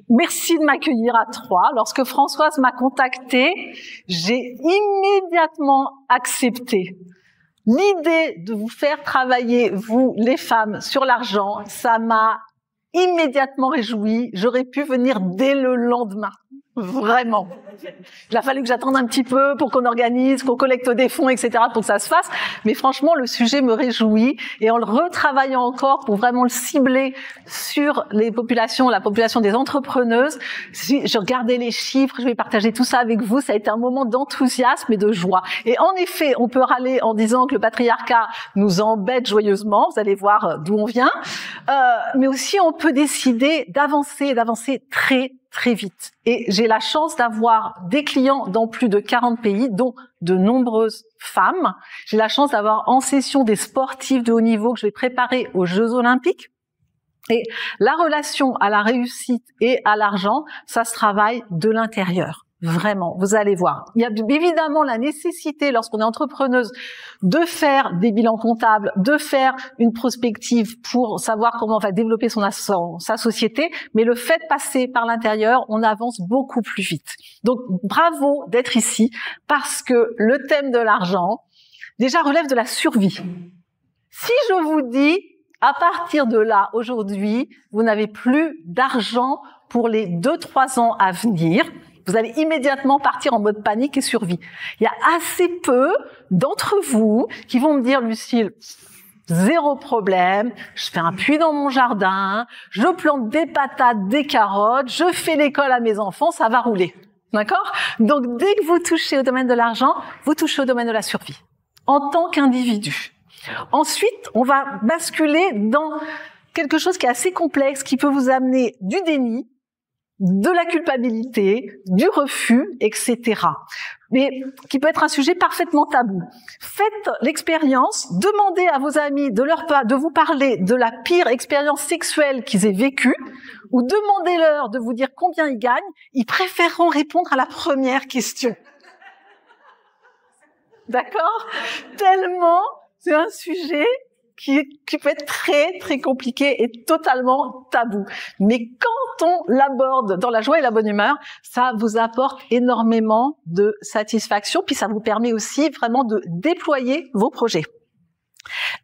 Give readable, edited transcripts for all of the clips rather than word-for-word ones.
Merci de m'accueillir à Troyes. Lorsque Françoise m'a contactée, j'ai immédiatement accepté. L'idée de vous faire travailler, vous, les femmes, sur l'argent, ça m'a immédiatement réjouie. J'aurais pu venir dès le lendemain. Vraiment. Il a fallu que j'attende un petit peu pour qu'on organise, qu'on collecte des fonds, etc., pour que ça se fasse. Mais franchement, le sujet me réjouit. Et en le retravaillant encore pour vraiment le cibler sur les populations, la population des entrepreneuses, je regardais les chiffres, je vais partager tout ça avec vous. Ça a été un moment d'enthousiasme et de joie. Et en effet, on peut râler en disant que le patriarcat nous embête joyeusement. Vous allez voir d'où on vient. Mais aussi, on peut décider d'avancer très vite. Et j'ai la chance d'avoir des clients dans plus de 40 pays, dont de nombreuses femmes. J'ai la chance d'avoir en session des sportifs de haut niveau que je vais préparer aux Jeux Olympiques. Et la relation à la réussite et à l'argent, ça se travaille de l'intérieur. Vraiment, vous allez voir. Il y a évidemment la nécessité, lorsqu'on est entrepreneuse, de faire des bilans comptables, de faire une prospective pour savoir comment on va développer sa société, mais le fait de passer par l'intérieur, on avance beaucoup plus vite. Donc, bravo d'être ici, parce que le thème de l'argent, déjà, relève de la survie. Si je vous dis, à partir de là, aujourd'hui, vous n'avez plus d'argent pour les 2-3 ans à venir, vous allez immédiatement partir en mode panique et survie. Il y a assez peu d'entre vous qui vont me dire, Lucille, zéro problème, je fais un puits dans mon jardin, je plante des patates, des carottes, je fais l'école à mes enfants, ça va rouler. D'accord? Donc, dès que vous touchez au domaine de l'argent, vous touchez au domaine de la survie, en tant qu'individu. Ensuite, on va basculer dans quelque chose qui est assez complexe, qui peut vous amener du déni, de la culpabilité, du refus, etc. Mais qui peut être un sujet parfaitement tabou. Faites l'expérience, demandez à vos amis de vous parler de la pire expérience sexuelle qu'ils aient vécue, ou demandez-leur de vous dire combien ils gagnent, ils préféreront répondre à la première question. D'accord? Tellement, c'est un sujet qui peut être très compliqué et totalement tabou. Mais quand on l'aborde dans la joie et la bonne humeur, ça vous apporte énormément de satisfaction, puis ça vous permet aussi vraiment de déployer vos projets.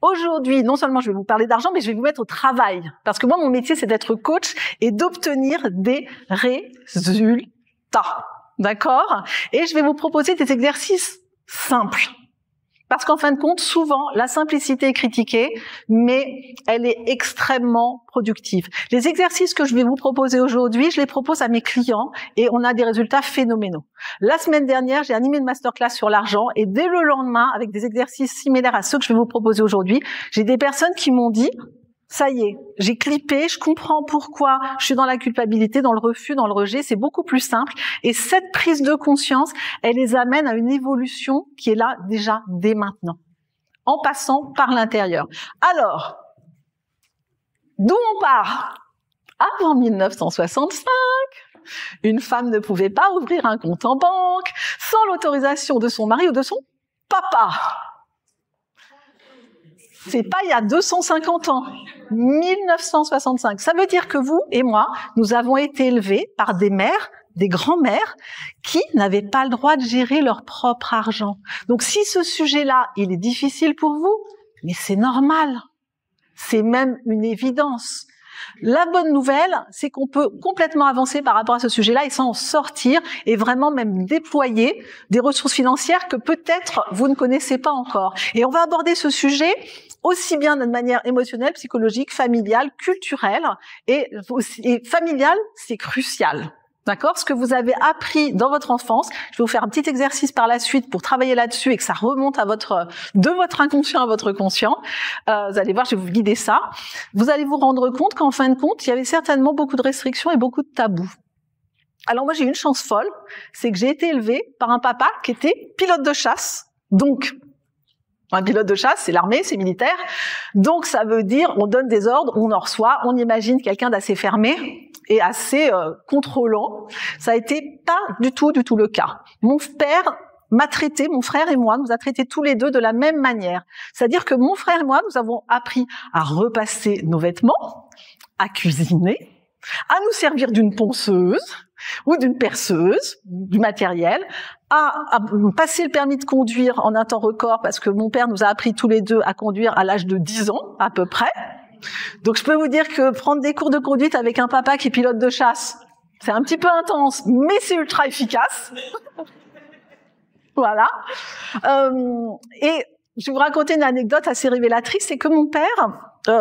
Aujourd'hui, non seulement je vais vous parler d'argent, mais je vais vous mettre au travail. Parce que moi, mon métier, c'est d'être coach et d'obtenir des résultats. D'accord? Et je vais vous proposer des exercices simples. Parce qu'en fin de compte, souvent, la simplicité est critiquée, mais elle est extrêmement productive. Les exercices que je vais vous proposer aujourd'hui, je les propose à mes clients et on a des résultats phénoménaux. La semaine dernière, j'ai animé une masterclass sur l'argent et dès le lendemain, avec des exercices similaires à ceux que je vais vous proposer aujourd'hui, j'ai des personnes qui m'ont dit: ça y est, j'ai clippé, je comprends pourquoi je suis dans la culpabilité, dans le refus, dans le rejet, c'est beaucoup plus simple. Et cette prise de conscience, elle les amène à une évolution qui est là déjà dès maintenant, en passant par l'intérieur. Alors, d'où on part? Avant 1965, une femme ne pouvait pas ouvrir un compte en banque sans l'autorisation de son mari ou de son papa. C'est pas il y a 250 ans, 1965. Ça veut dire que vous et moi, nous avons été élevés par des mères, des grands-mères, qui n'avaient pas le droit de gérer leur propre argent. Donc si ce sujet-là, il est difficile pour vous, mais c'est normal. C'est même une évidence. La bonne nouvelle, c'est qu'on peut complètement avancer par rapport à ce sujet-là et s'en sortir et vraiment même déployer des ressources financières que peut-être vous ne connaissez pas encore. Et on va aborder ce sujet aussi bien d'une manière émotionnelle, psychologique, familiale, culturelle et familiale, c'est crucial. D'accord? Ce que vous avez appris dans votre enfance, je vais vous faire un petit exercice par la suite pour travailler là-dessus et que ça remonte à de votre inconscient à votre conscient. Vous allez voir, je vais vous guider ça. Vous allez vous rendre compte qu'en fin de compte, il y avait certainement beaucoup de restrictions et beaucoup de tabous. Alors moi, j'ai eu une chance folle, c'est que j'ai été élevée par un papa qui était pilote de chasse. Donc, un pilote de chasse, c'est l'armée, c'est militaire. Donc, ça veut dire, on donne des ordres, on en reçoit, on imagine quelqu'un d'assez fermé et assez contrôlant. Ça a été pas du tout le cas. Mon père m'a traité, mon frère et moi, nous a traités tous les deux de la même manière. C'est-à-dire que mon frère et moi, nous avons appris à repasser nos vêtements, à cuisiner, à nous servir d'une ponceuse ou d'une perceuse, du matériel, à passer le permis de conduire en un temps record, parce que mon père nous a appris tous les deux à conduire à l'âge de 10 ans, à peu près. Donc je peux vous dire que prendre des cours de conduite avec un papa qui est pilote de chasse, c'est un petit peu intense, mais c'est ultra efficace. Voilà. Et je vais vous raconter une anecdote assez révélatrice, c'est que mon père,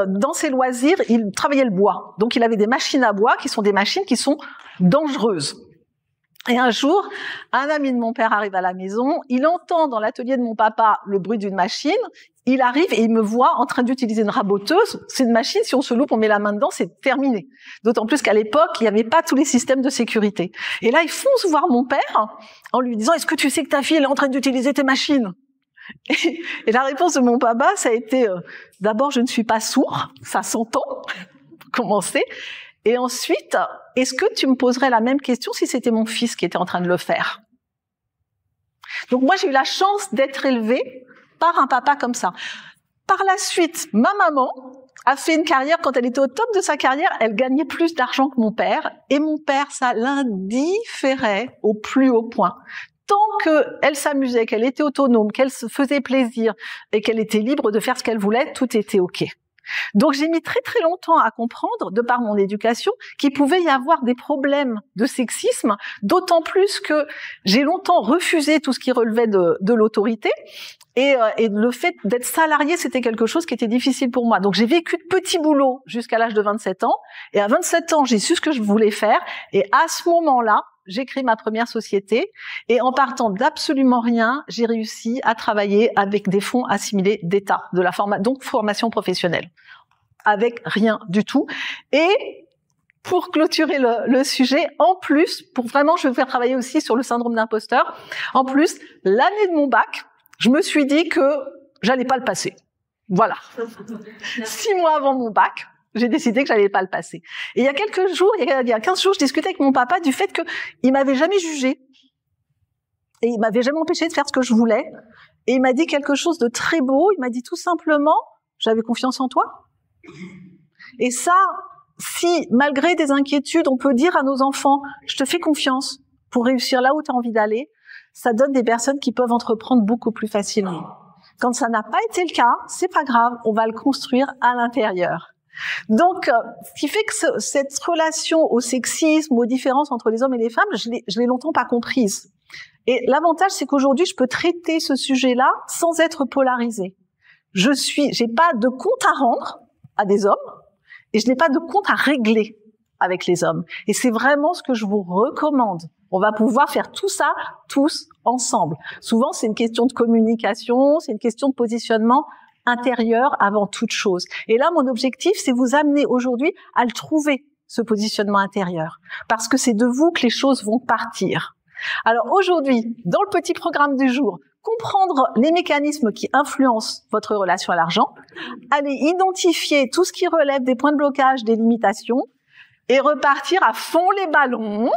dans ses loisirs, il travaillait le bois. Donc il avait des machines à bois qui sont des machines qui sont dangereuses. Et un jour, un ami de mon père arrive à la maison, il entend dans l'atelier de mon papa le bruit d'une machine, il arrive et il me voit en train d'utiliser une raboteuse. C'est une machine, si on se loupe, on met la main dedans, c'est terminé. D'autant plus qu'à l'époque, il n'y avait pas tous les systèmes de sécurité. Et là, il fonce voir mon père en lui disant « Est-ce que tu sais que ta fille elle est en train d'utiliser tes machines ?» Et la réponse de mon papa, ça a été d'abord, je ne suis pas sourd, ça s'entend, pour commencer. Et ensuite, est-ce que tu me poserais la même question si c'était mon fils qui était en train de le faire? Donc moi, j'ai eu la chance d'être élevée par un papa comme ça. Par la suite, ma maman a fait une carrière, quand elle était au top de sa carrière, elle gagnait plus d'argent que mon père. Et mon père, ça l'indifférait au plus haut point. Tant qu'elle s'amusait, qu'elle était autonome, qu'elle se faisait plaisir et qu'elle était libre de faire ce qu'elle voulait, tout était OK. Donc j'ai mis très très longtemps à comprendre, de par mon éducation, qu'il pouvait y avoir des problèmes de sexisme, d'autant plus que j'ai longtemps refusé tout ce qui relevait de l'autorité, et le fait d'être salarié, c'était quelque chose qui était difficile pour moi. Donc j'ai vécu de petits boulots jusqu'à l'âge de 27 ans, et à 27 ans, j'ai su ce que je voulais faire, et à ce moment-là, j'ai créé ma première société, et en partant d'absolument rien, j'ai réussi à travailler avec des fonds assimilés d'État, donc formation professionnelle, avec rien du tout. Et pour clôturer le sujet, en plus, pour vraiment, je vais vous faire travailler aussi sur le syndrome d'imposteur, en plus, l'année de mon bac, je me suis dit que j'allais pas le passer. Voilà. 6 mois avant mon bac, j'ai décidé que j'allais pas le passer. Et il y a quelques jours, il y a 15 jours, je discutais avec mon papa du fait qu'il m'avait jamais jugé. Et il m'avait jamais empêché de faire ce que je voulais. Et il m'a dit quelque chose de très beau. Il m'a dit tout simplement, j'avais confiance en toi. Et ça, si malgré des inquiétudes, on peut dire à nos enfants, je te fais confiance pour réussir là où tu as envie d'aller, ça donne des personnes qui peuvent entreprendre beaucoup plus facilement. Quand ça n'a pas été le cas, c'est pas grave, on va le construire à l'intérieur. Donc, ce qui fait que cette relation au sexisme, aux différences entre les hommes et les femmes, je l'ai longtemps pas comprise. Et l'avantage, c'est qu'aujourd'hui, je peux traiter ce sujet-là sans être polarisée. J'ai pas de compte à rendre à des hommes, et je n'ai pas de compte à régler avec les hommes. Et c'est vraiment ce que je vous recommande. On va pouvoir faire tout ça, tous ensemble. Souvent, c'est une question de communication, c'est une question de positionnement intérieur avant toute chose. Et là, mon objectif, c'est vous amener aujourd'hui à le trouver, ce positionnement intérieur. Parce que c'est de vous que les choses vont partir. Alors aujourd'hui, dans le petit programme du jour, comprendre les mécanismes qui influencent votre relation à l'argent, aller identifier tout ce qui relève des points de blocage, des limitations, et repartir à fond les ballons,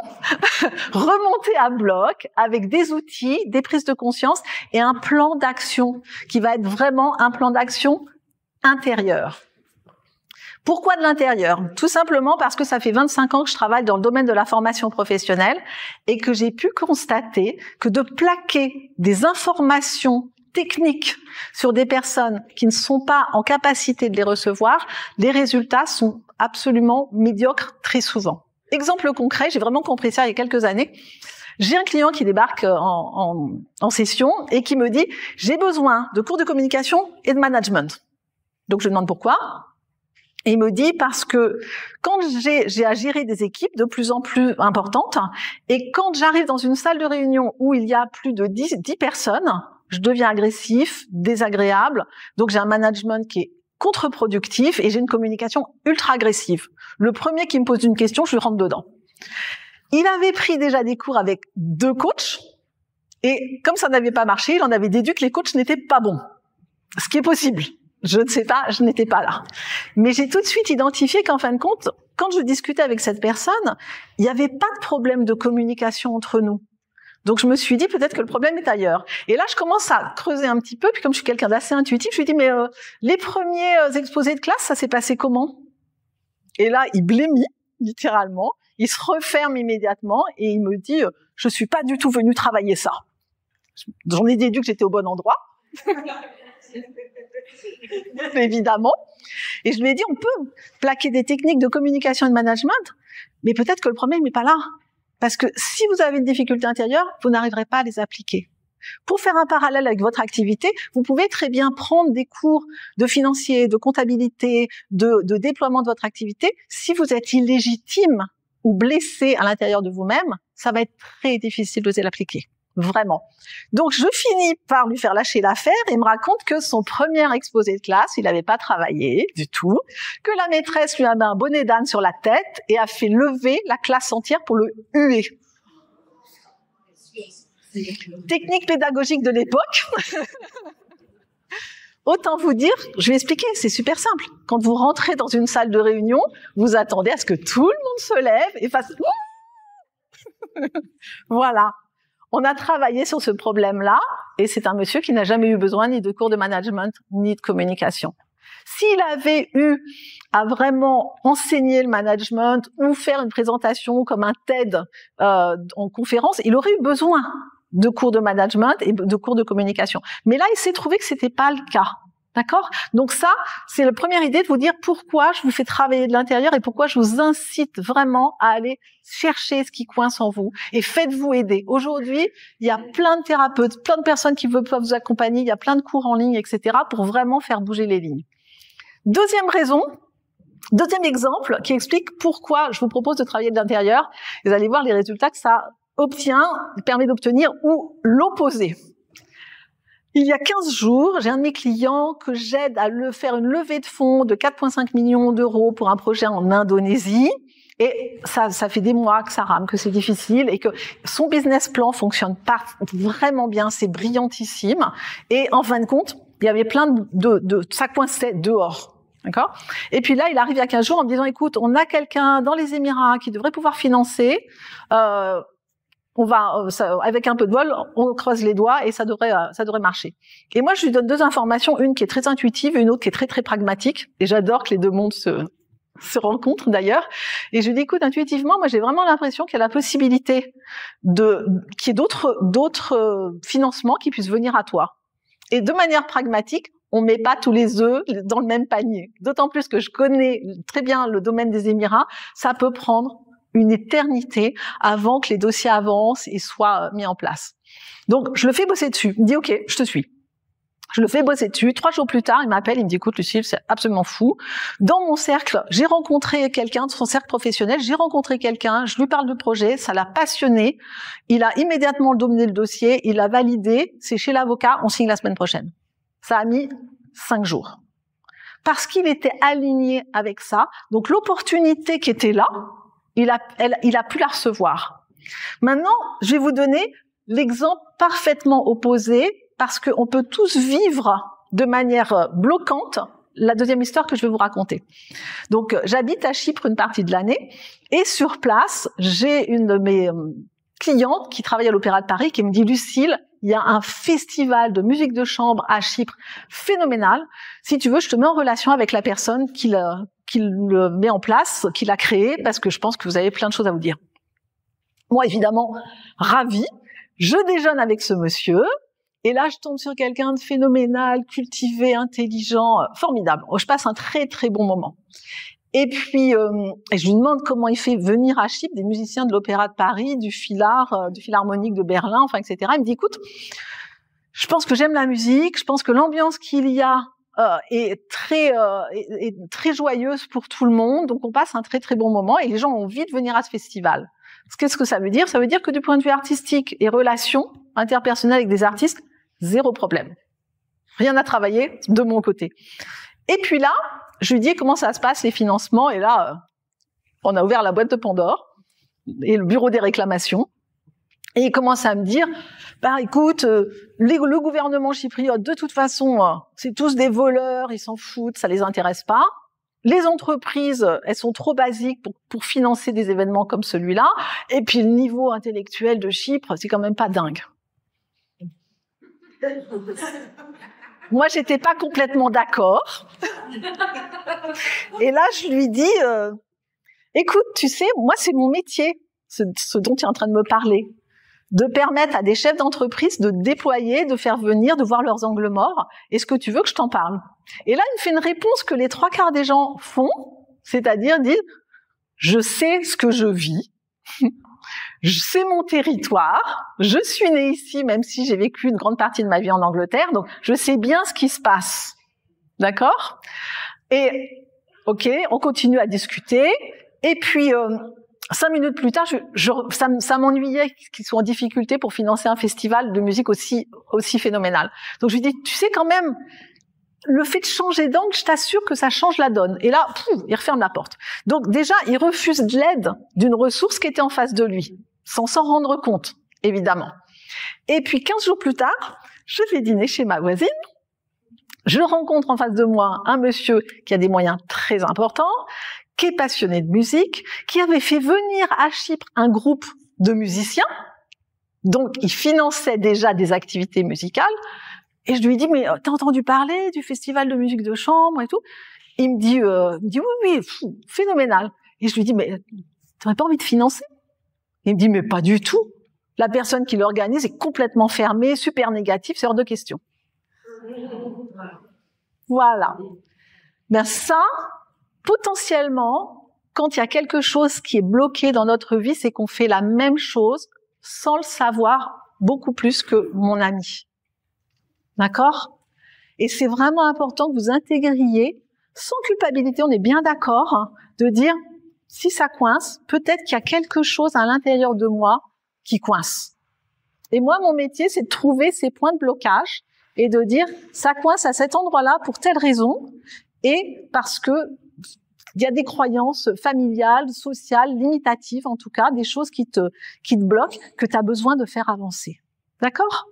remonter à bloc avec des outils, des prises de conscience et un plan d'action qui va être vraiment un plan d'action intérieur. Pourquoi de l'intérieur? Tout simplement parce que ça fait 25 ans que je travaille dans le domaine de la formation professionnelle et que j'ai pu constater que de plaquer des informations techniques sur des personnes qui ne sont pas en capacité de les recevoir, les résultats sont absolument médiocres très souvent. Exemple concret, j'ai vraiment compris ça il y a quelques années. J'ai un client qui débarque en session et qui me dit « J'ai besoin de cours de communication et de management ». Donc je lui demande pourquoi. Et il me dit parce que quand j'ai à gérer des équipes de plus en plus importantes et quand j'arrive dans une salle de réunion où il y a plus de 10 personnes, je deviens agressif, désagréable, donc j'ai un management qui est contre-productif et j'ai une communication ultra agressive. Le premier qui me pose une question, je lui rentre dedans. Il avait pris déjà des cours avec 2 coachs et comme ça n'avait pas marché, il en avait déduit que les coachs n'étaient pas bons. Ce qui est possible. Je ne sais pas, je n'étais pas là. Mais j'ai tout de suite identifié qu'en fin de compte, quand je discutais avec cette personne, il n'y avait pas de problème de communication entre nous. Donc je me suis dit peut-être que le problème est ailleurs. Et là, je commence à creuser un petit peu, puis comme je suis quelqu'un d'assez intuitif, je lui dis mais les premiers exposés de classe, ça s'est passé comment? Et là, il blêmit. littéralement. Il se referme immédiatement et il me dit « Je suis pas du tout venu travailler ça ». J'en ai déduit que j'étais au bon endroit. Évidemment. Et je lui ai dit, on peut plaquer des techniques de communication et de management, mais peut-être que le problème n'est pas là. Parce que si vous avez une difficulté intérieure, vous n'arriverez pas à les appliquer. Pour faire un parallèle avec votre activité, vous pouvez très bien prendre des cours de financier, de comptabilité, de déploiement de votre activité. Si vous êtes illégitime ou blessé à l'intérieur de vous-même, ça va être très difficile d'oser l'appliquer. Vraiment. Donc, je finis par lui faire lâcher l'affaire et il me raconte que son premier exposé de classe, il n'avait pas travaillé du tout, que la maîtresse lui a mis un bonnet d'âne sur la tête et a fait lever la classe entière pour le huer. Technique pédagogique de l'époque. Autant vous dire, je vais expliquer, c'est super simple. Quand vous rentrez dans une salle de réunion, vous attendez à ce que tout le monde se lève et fasse voilà. On a travaillé sur ce problème-là, et c'est un monsieur qui n'a jamais eu besoin ni de cours de management, ni de communication. S'il avait eu à vraiment enseigner le management ou faire une présentation comme un TED en conférence, il aurait eu besoin de cours de management et de cours de communication. Mais là, il s'est trouvé que c'était pas le cas. D'accord? Donc ça, c'est la première idée de vous dire pourquoi je vous fais travailler de l'intérieur et pourquoi je vous incite vraiment à aller chercher ce qui coince en vous et faites-vous aider. Aujourd'hui, il y a plein de thérapeutes, plein de personnes qui veulent vous accompagner, il y a plein de cours en ligne, etc. pour vraiment faire bouger les lignes. Deuxième raison, deuxième exemple qui explique pourquoi je vous propose de travailler de l'intérieur. Vous allez voir les résultats que ça permet d'obtenir ou l'opposé. Il y a 15 jours, j'ai un de mes clients que j'aide à faire une levée de fonds de 4,5 millions d'euros pour un projet en Indonésie. Et ça fait des mois que ça rame, que c'est difficile et que son business plan fonctionne pas vraiment bien, c'est brillantissime. Et en fin de compte, il y avait plein ça coinçait dehors. D'accord? Et puis là, il arrive il y a 15 jours en me disant, écoute, on a quelqu'un dans les Émirats qui devrait pouvoir financer, avec un peu de vol, on croise les doigts et ça devrait marcher. Et moi, je lui donne deux informations, une qui est très intuitive et une autre qui est très, très pragmatique. Et j'adore que les deux mondes se rencontrent d'ailleurs. Et je lui dis, écoute, intuitivement, moi, j'ai vraiment l'impression qu'il y a la possibilité qu'il y ait d'autres financements qui puissent venir à toi. Et de manière pragmatique, on met pas tous les œufs dans le même panier. D'autant plus que je connais très bien le domaine des Émirats, ça peut prendre une éternité avant que les dossiers avancent et soient mis en place. Donc, je le fais bosser dessus. Il me dit, OK, je te suis. Je le fais bosser dessus. 3 jours plus tard, il m'appelle, il me dit, écoute, Lucille, c'est absolument fou. Dans mon cercle, j'ai rencontré quelqu'un de son cercle professionnel, je lui parle du projet, ça l'a passionné. Il a immédiatement donné le dossier, il l'a validé, c'est chez l'avocat, on signe la semaine prochaine. Ça a mis 5 jours. Parce qu'il était aligné avec ça. Donc, l'opportunité qui était là, il a pu la recevoir. Maintenant, je vais vous donner l'exemple parfaitement opposé parce qu'on peut tous vivre de manière bloquante la deuxième histoire que je vais vous raconter. Donc, j'habite à Chypre une partie de l'année et sur place, j'ai une de mes clientes qui travaille à l'Opéra de Paris qui me dit, Lucille, il y a un festival de musique de chambre à Chypre phénoménal. Si tu veux, je te mets en relation avec la personne qui le met en place, qui l'a créé, parce que je pense que vous avez plein de choses à vous dire. Moi, évidemment, ravie, je déjeune avec ce monsieur, et là, je tombe sur quelqu'un de phénoménal, cultivé, intelligent, formidable. Je passe un très, très bon moment. Et puis, je lui demande comment il fait venir à Chypre des musiciens de l'Opéra de Paris, du Philharmonique de Berlin, enfin, etc. Il me dit, écoute, je pense que j'aime la musique, je pense que l'ambiance qu'il y a est très joyeuse pour tout le monde, donc on passe un très, très bon moment et les gens ont envie de venir à ce festival. Qu'est-ce que ça veut dire? Ça veut dire que du point de vue artistique et relations interpersonnelles avec des artistes, zéro problème. Rien à travailler de mon côté. Et puis là, je lui dis comment ça se passe les financements et là, on a ouvert la boîte de Pandore et le bureau des réclamations et il commence à me dire, bah écoute, le gouvernement chypriote de toute façon, c'est tous des voleurs, ils s'en foutent, ça les intéresse pas. Les entreprises, elles sont trop basiques pour financer des événements comme celui-là et puis le niveau intellectuel de Chypre, c'est quand même pas dingue. Moi, j'étais pas complètement d'accord. Et là, je lui dis, écoute, tu sais, moi c'est mon métier, ce dont tu es en train de me parler, de permettre à des chefs d'entreprise de déployer, de faire venir, de voir leurs angles morts. Est-ce que tu veux que je t'en parle? Et là, il me fait une réponse que les 3/4 des gens font, c'est-à-dire disent, je sais ce que je vis, c'est mon territoire, je suis née ici, même si j'ai vécu une grande partie de ma vie en Angleterre, donc je sais bien ce qui se passe. D'accord? Et, ok, on continue à discuter, et puis 5 minutes plus tard, ça m'ennuyait qu'ils soient en difficulté pour financer un festival de musique aussi phénoménal. Donc je lui dis, tu sais quand même, le fait de changer d'angle, je t'assure que ça change la donne. Et là, il referme la porte. Donc déjà, il refuse de l'aide d'une ressource qui était en face de lui, sans s'en rendre compte, évidemment. Et puis 15 jours plus tard, je vais dîner chez ma voisine. Je rencontre en face de moi un monsieur qui a des moyens très importants, qui est passionné de musique, qui avait fait venir à Chypre un groupe de musiciens. Donc, il finançait déjà des activités musicales. Et je lui dis, mais t'as entendu parler du festival de musique de chambre et tout? Il me dit oui, phénoménal. Et je lui dis, mais t'aurais pas envie de financer? Il me dit, mais pas du tout. La personne qui l'organise est complètement fermée, super négative, c'est hors de question. Voilà. Ben ça, potentiellement, quand il y a quelque chose qui est bloqué dans notre vie, c'est qu'on fait la même chose sans le savoir beaucoup plus que mon ami. D'accord? Et c'est vraiment important que vous intégriez, sans culpabilité, on est bien d'accord, hein, de dire, si ça coince, peut-être qu'il y a quelque chose à l'intérieur de moi qui coince. Et moi, mon métier, c'est de trouver ces points de blocage et de dire, ça coince à cet endroit-là pour telle raison, et parce que il y a des croyances familiales, sociales, limitatives, en tout cas, des choses qui te bloquent, que tu as besoin de faire avancer. D'accord?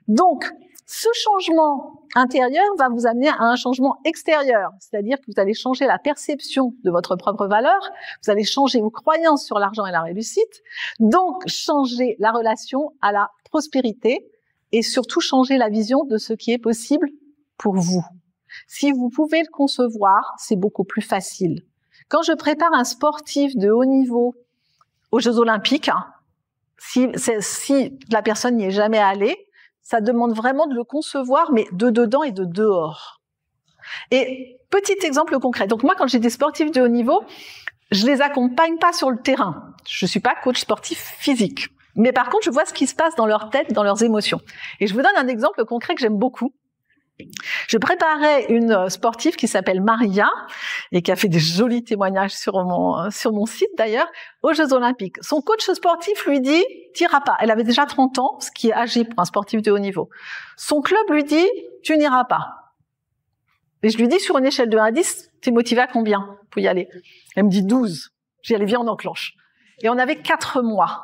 Donc, ce changement intérieur va vous amener à un changement extérieur, c'est-à-dire que vous allez changer la perception de votre propre valeur, vous allez changer vos croyances sur l'argent et la réussite, donc changer la relation à la prospérité et surtout changer la vision de ce qui est possible pour vous. Si vous pouvez le concevoir, c'est beaucoup plus facile. Quand je prépare un sportif de haut niveau aux Jeux Olympiques, si la personne n'y est jamais allée, ça demande vraiment de le concevoir, mais de dedans et de dehors. Et petit exemple concret. Donc moi, quand j'ai des sportifs de haut niveau, je les accompagne pas sur le terrain. Je suis pas coach sportif physique. Mais par contre, je vois ce qui se passe dans leur tête, dans leurs émotions. Et je vous donne un exemple concret que j'aime beaucoup. Je préparais une sportive qui s'appelle Maria et qui a fait des jolis témoignages sur mon site d'ailleurs, aux Jeux Olympiques. Son coach sportif lui dit, t'iras pas. Elle avait déjà 30 ans, ce qui est âgé pour un sportif de haut niveau. Son club lui dit, tu n'iras pas. Et je lui dis, sur une échelle de 1 à 10, t'es motivé à combien pour y aller? Elle me dit 12. J'ai dit, allez, viens, on enclenche. Et on avait 4 mois.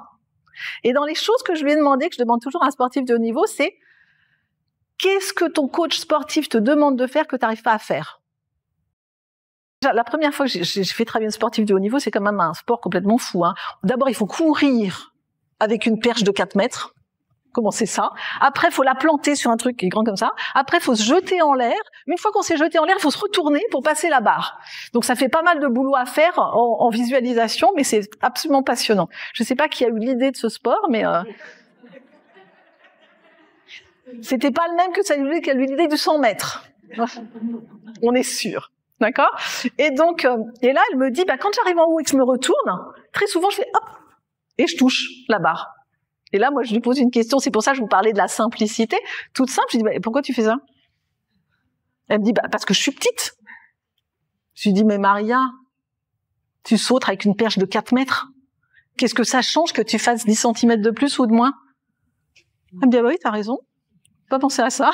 Et dans les choses que je lui ai demandé, que je demande toujours à un sportif de haut niveau, c'est qu'est-ce que ton coach sportif te demande de faire que tu n'arrives pas à faire? La première fois que j'ai fait travailler une sportive de haut niveau, c'est quand même un sport complètement fou. Hein. D'abord, il faut courir avec une perche de 4 mètres. Comment c'est ça? Après, il faut la planter sur un truc qui est grand comme ça. Après, il faut se jeter en l'air. Une fois qu'on s'est jeté en l'air, il faut se retourner pour passer la barre. Donc, ça fait pas mal de boulot à faire en visualisation, mais c'est absolument passionnant. Je ne sais pas qui a eu l'idée de ce sport, mais... C'était pas le même que celui qui a eu l'idée du 100 mètres. On est sûr. D'accord? Et donc, et là, elle me dit, quand j'arrive en haut et que je me retourne, très souvent, je fais hop, et je touche la barre. Et là, moi, je lui pose une question. C'est pour ça que je vous parlais de la simplicité. Toute simple. Je lui dis, pourquoi tu fais ça? Elle me dit, parce que je suis petite. Je lui dis, mais Maria, tu sautes avec une perche de 4 mètres. Qu'est-ce que ça change que tu fasses 10 cm de plus ou de moins? Elle me dit, oui, t'as raison. Pas penser à ça.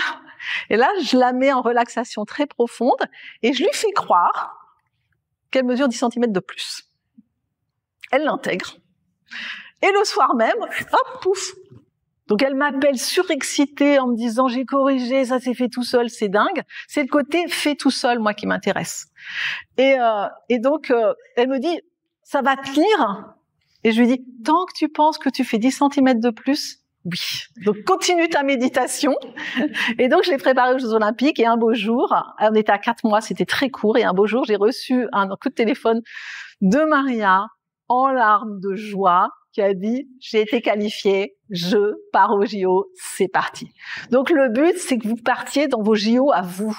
Et là, je la mets en relaxation très profonde et je lui fais croire qu'elle mesure 10 cm de plus. Elle l'intègre. Et le soir même, hop, pouf. Donc elle m'appelle surexcitée en me disant j'ai corrigé, ça s'est fait tout seul, c'est dingue. C'est le côté fait tout seul, moi, qui m'intéresse. Et donc, elle me dit, ça va tenir? Et je lui dis, tant que tu penses que tu fais 10 cm de plus, Oui. Donc, continue ta méditation. Et donc, je l'ai préparé aux Jeux Olympiques. Et un beau jour, on était à 4 mois, c'était très court. Et un beau jour, j'ai reçu un coup de téléphone de Maria, en larmes de joie, qui a dit « J'ai été qualifiée, je pars au JO, c'est parti ». Donc, le but, c'est que vous partiez dans vos JO à vous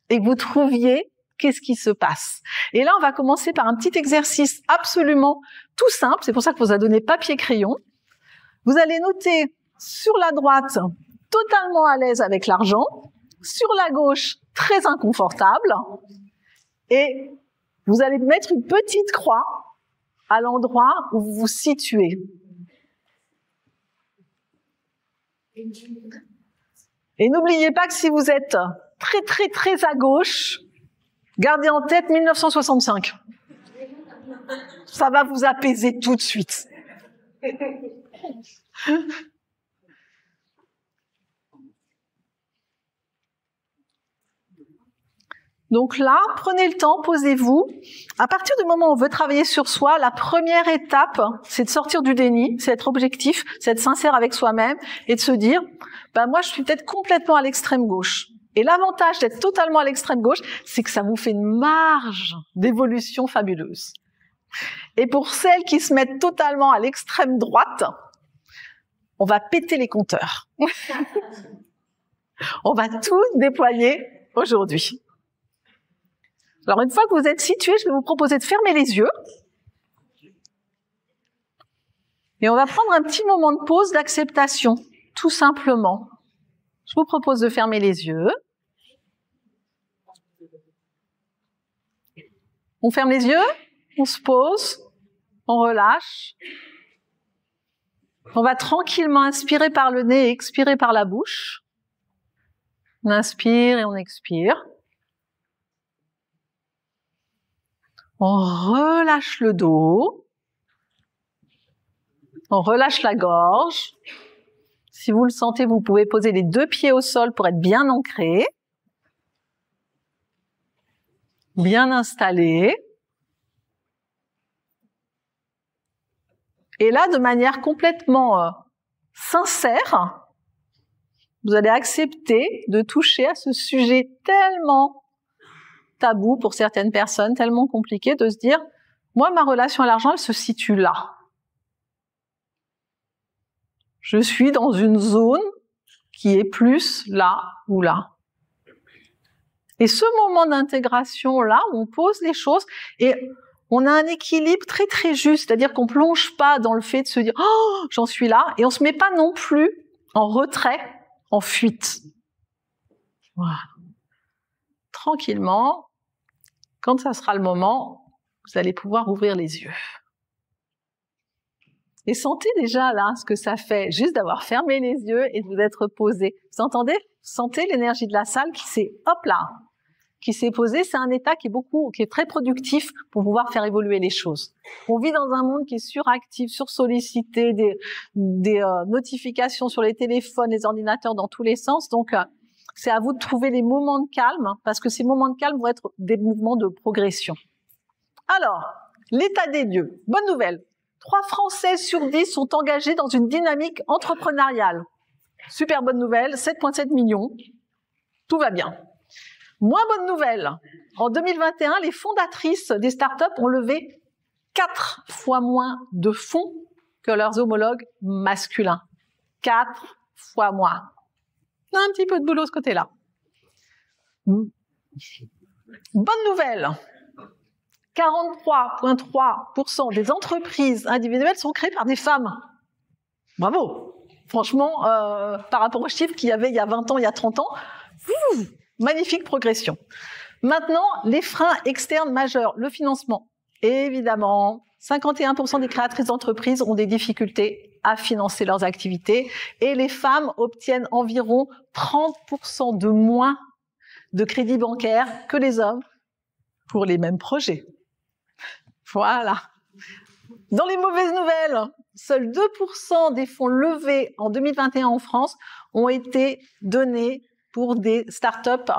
et que vous trouviez qu'est-ce qui se passe. Et là, on va commencer par un petit exercice absolument tout simple. C'est pour ça que vous a donné papier-crayon. Vous allez noter sur la droite, totalement à l'aise avec l'argent, sur la gauche, très inconfortable, et vous allez mettre une petite croix à l'endroit où vous vous situez. Et n'oubliez pas que si vous êtes très, très, très à gauche, gardez en tête 1965. Ça va vous apaiser tout de suite. Donc là, prenez le temps, posez-vous. À partir du moment où on veut travailler sur soi, la première étape, c'est de sortir du déni, c'est d'être objectif, c'est d'être sincère avec soi-même et de se dire, ben moi je suis peut-être complètement à l'extrême gauche. Et l'avantage d'être totalement à l'extrême gauche, c'est que ça vous fait une marge d'évolution fabuleuse. Et pour celles qui se mettent totalement à l'extrême droite, on va péter les compteurs. On va tout déployer aujourd'hui. Alors, une fois que vous êtes situé, je vais vous proposer de fermer les yeux. Et on va prendre un petit moment de pause d'acceptation, tout simplement. Je vous propose de fermer les yeux. On ferme les yeux, on se pose, on relâche. On va tranquillement inspirer par le nez et expirer par la bouche. On inspire et on expire. On relâche le dos. On relâche la gorge. Si vous le sentez, vous pouvez poser les 2 pieds au sol pour être bien ancré, bien installé. Et là, de manière complètement sincère, vous allez accepter de toucher à ce sujet tellement tabou pour certaines personnes, tellement compliqué, de se dire, moi, ma relation à l'argent, elle se situe là. Je suis dans une zone qui est plus là ou là. Et ce moment d'intégration-là, on pose les choses et on a un équilibre très très juste, c'est-à-dire qu'on plonge pas dans le fait de se dire « Oh, j'en suis là » et on se met pas non plus en retrait, en fuite. Voilà. Tranquillement, quand ça sera le moment, vous allez pouvoir ouvrir les yeux. Et sentez déjà là ce que ça fait, juste d'avoir fermé les yeux et de vous être posé. Vous entendez? Sentez l'énergie de la salle qui s'est, hop là, qui s'est posée. C'est un état qui est très productif pour pouvoir faire évoluer les choses. On vit dans un monde qui est suractif, sursollicité, des notifications sur les téléphones, les ordinateurs dans tous les sens. Donc, c'est à vous de trouver les moments de calme, parce que ces moments de calme vont être des mouvements de progression. Alors, l'état des lieux. Bonne nouvelle. 3 Français sur 10 sont engagés dans une dynamique entrepreneuriale. Super bonne nouvelle, 7,7 millions. Tout va bien. Moins bonne nouvelle. En 2021, les fondatrices des startups ont levé 4 fois moins de fonds que leurs homologues masculins. 4 fois moins. On a un petit peu de boulot de ce côté-là. Bonne nouvelle. 43,3% des entreprises individuelles sont créées par des femmes. Bravo. Franchement, par rapport aux chiffres qu'il y avait il y a 20 ans, il y a 30 ans, magnifique progression. Maintenant, les freins externes majeurs, le financement. Évidemment, 51% des créatrices d'entreprises ont des difficultés à financer leurs activités et les femmes obtiennent environ 30% de moins de crédit bancaire que les hommes pour les mêmes projets. Voilà. Dans les mauvaises nouvelles, seuls 2% des fonds levés en 2021 en France ont été donnés pour des startups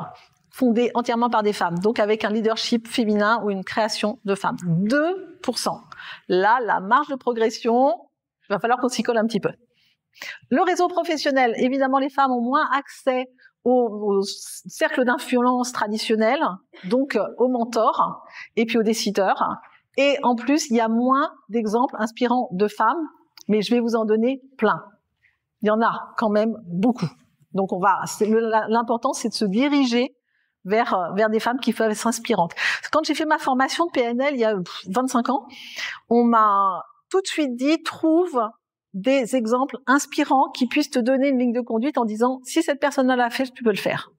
fondées entièrement par des femmes, donc avec un leadership féminin ou une création de femmes. 2%. Là, la marge de progression, il va falloir qu'on s'y colle un petit peu. Le réseau professionnel, évidemment, les femmes ont moins accès au cercle d'influence traditionnel, donc aux mentors et puis aux décideurs. Et en plus, il y a moins d'exemples inspirants de femmes, mais je vais vous en donner plein. Il y en a quand même beaucoup. Donc l'important, c'est de se diriger vers des femmes qui peuvent être inspirantes. Quand j'ai fait ma formation de PNL il y a 25 ans, on m'a tout de suite dit, trouve des exemples inspirants qui puissent te donner une ligne de conduite en disant, si cette personne l'a fait, tu peux le faire.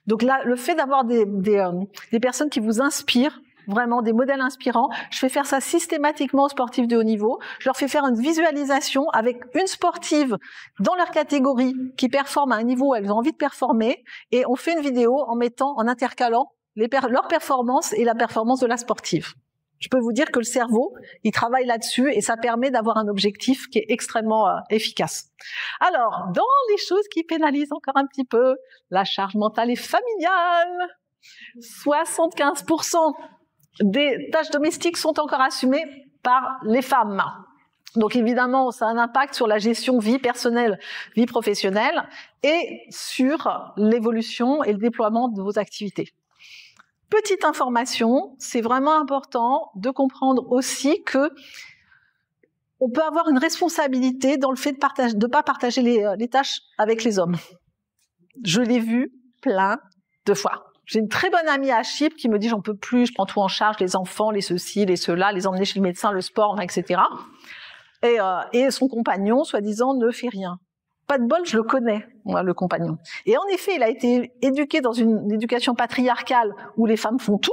Donc là, le fait d'avoir des personnes qui vous inspirent, vraiment des modèles inspirants, je fais faire ça systématiquement aux sportifs de haut niveau. Je leur fais faire une visualisation avec une sportive dans leur catégorie qui performe à un niveau où elles ont envie de performer, et on fait une vidéo en intercalant leur performance et la performance de la sportive. Je peux vous dire que le cerveau, il travaille là-dessus et ça permet d'avoir un objectif qui est extrêmement efficace. Alors, dans les choses qui pénalisent encore un petit peu, la charge mentale et familiale, 75% des tâches domestiques sont encore assumées par les femmes. Donc évidemment, ça a un impact sur la gestion vie personnelle, vie professionnelle et sur l'évolution et le déploiement de vos activités. Petite information, c'est vraiment important de comprendre aussi que on peut avoir une responsabilité dans le fait de pas partager les tâches avec les hommes. Je l'ai vu plein de fois. J'ai une très bonne amie à Chypre qui me dit j'en peux plus, je prends tout en charge, les enfants, les ceci, les cela, les emmener chez le médecin, le sport, etc. Et son compagnon, soi-disant, ne fait rien. Pas de bol, je le connais, moi, le compagnon. Et en effet, il a été éduqué dans une éducation patriarcale où les femmes font tout.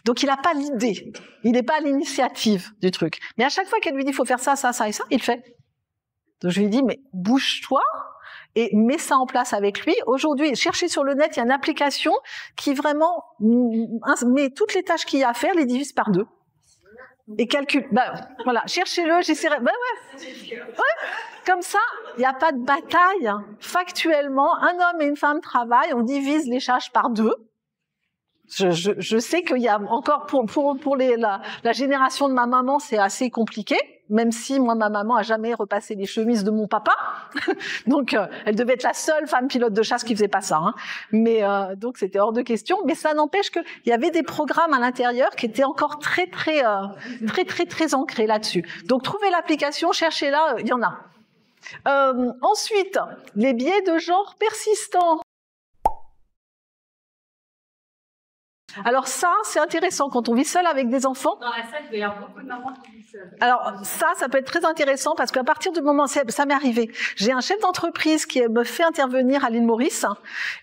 Donc, il n'a pas l'idée. Il n'est pas à l'initiative du truc. Mais à chaque fois qu'elle lui dit, il faut faire ça, ça, ça et ça, il fait. Donc, je lui dis, mais bouge-toi et mets ça en place avec lui. Aujourd'hui, cherchez sur le net, il y a une application qui vraiment met toutes les tâches qu'il y a à faire, les divise par 2. Et calcule. Voilà, cherchez-le, j'essaierai. Ouais. Comme ça, il n'y a pas de bataille. Factuellement, un homme et une femme travaillent, on divise les charges par 2. Je sais qu'il y a encore pour la génération de ma maman, c'est assez compliqué, même si moi ma maman a jamais repassé les chemises de mon papa. Donc elle devait être la seule femme pilote de chasse qui faisait pas ça, hein. Mais donc c'était hors de question, mais ça n'empêche que il y avait des programmes à l'intérieur qui étaient encore très ancrés là-dessus. Donc trouvez l'application, cherchez-la, il y en a. Ensuite, les biais de genre persistants. Alors ça, c'est intéressant quand on vit seul avec des enfants. Dans la salle, il y a beaucoup de mamans qui vivent seules. Alors ça peut être très intéressant parce qu'à partir du moment, ça m'est arrivé, j'ai un chef d'entreprise qui me fait intervenir à l'île Maurice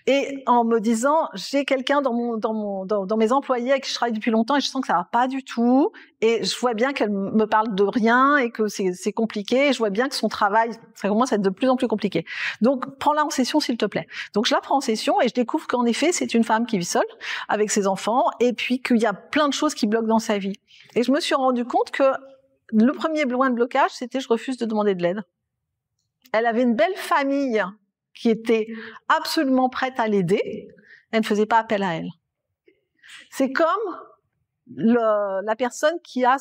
et en me disant, j'ai quelqu'un dans mes employés avec qui je travaille depuis longtemps et je sens que ça va pas du tout et je vois bien qu'elle me parle de rien et que c'est compliqué et je vois bien que son travail, ça commence à être de plus en plus compliqué. Donc prends-la en session s'il te plaît. Donc je la prends en session et je découvre qu'en effet, c'est une femme qui vit seule avec ses enfants et puis qu'il y a plein de choses qui bloquent dans sa vie. Et je me suis rendu compte que le premier point de blocage, c'était je refuse de demander de l'aide. Elle avait une belle famille qui était absolument prête à l'aider. Elle ne faisait pas appel à elle. C'est comme la personne qui a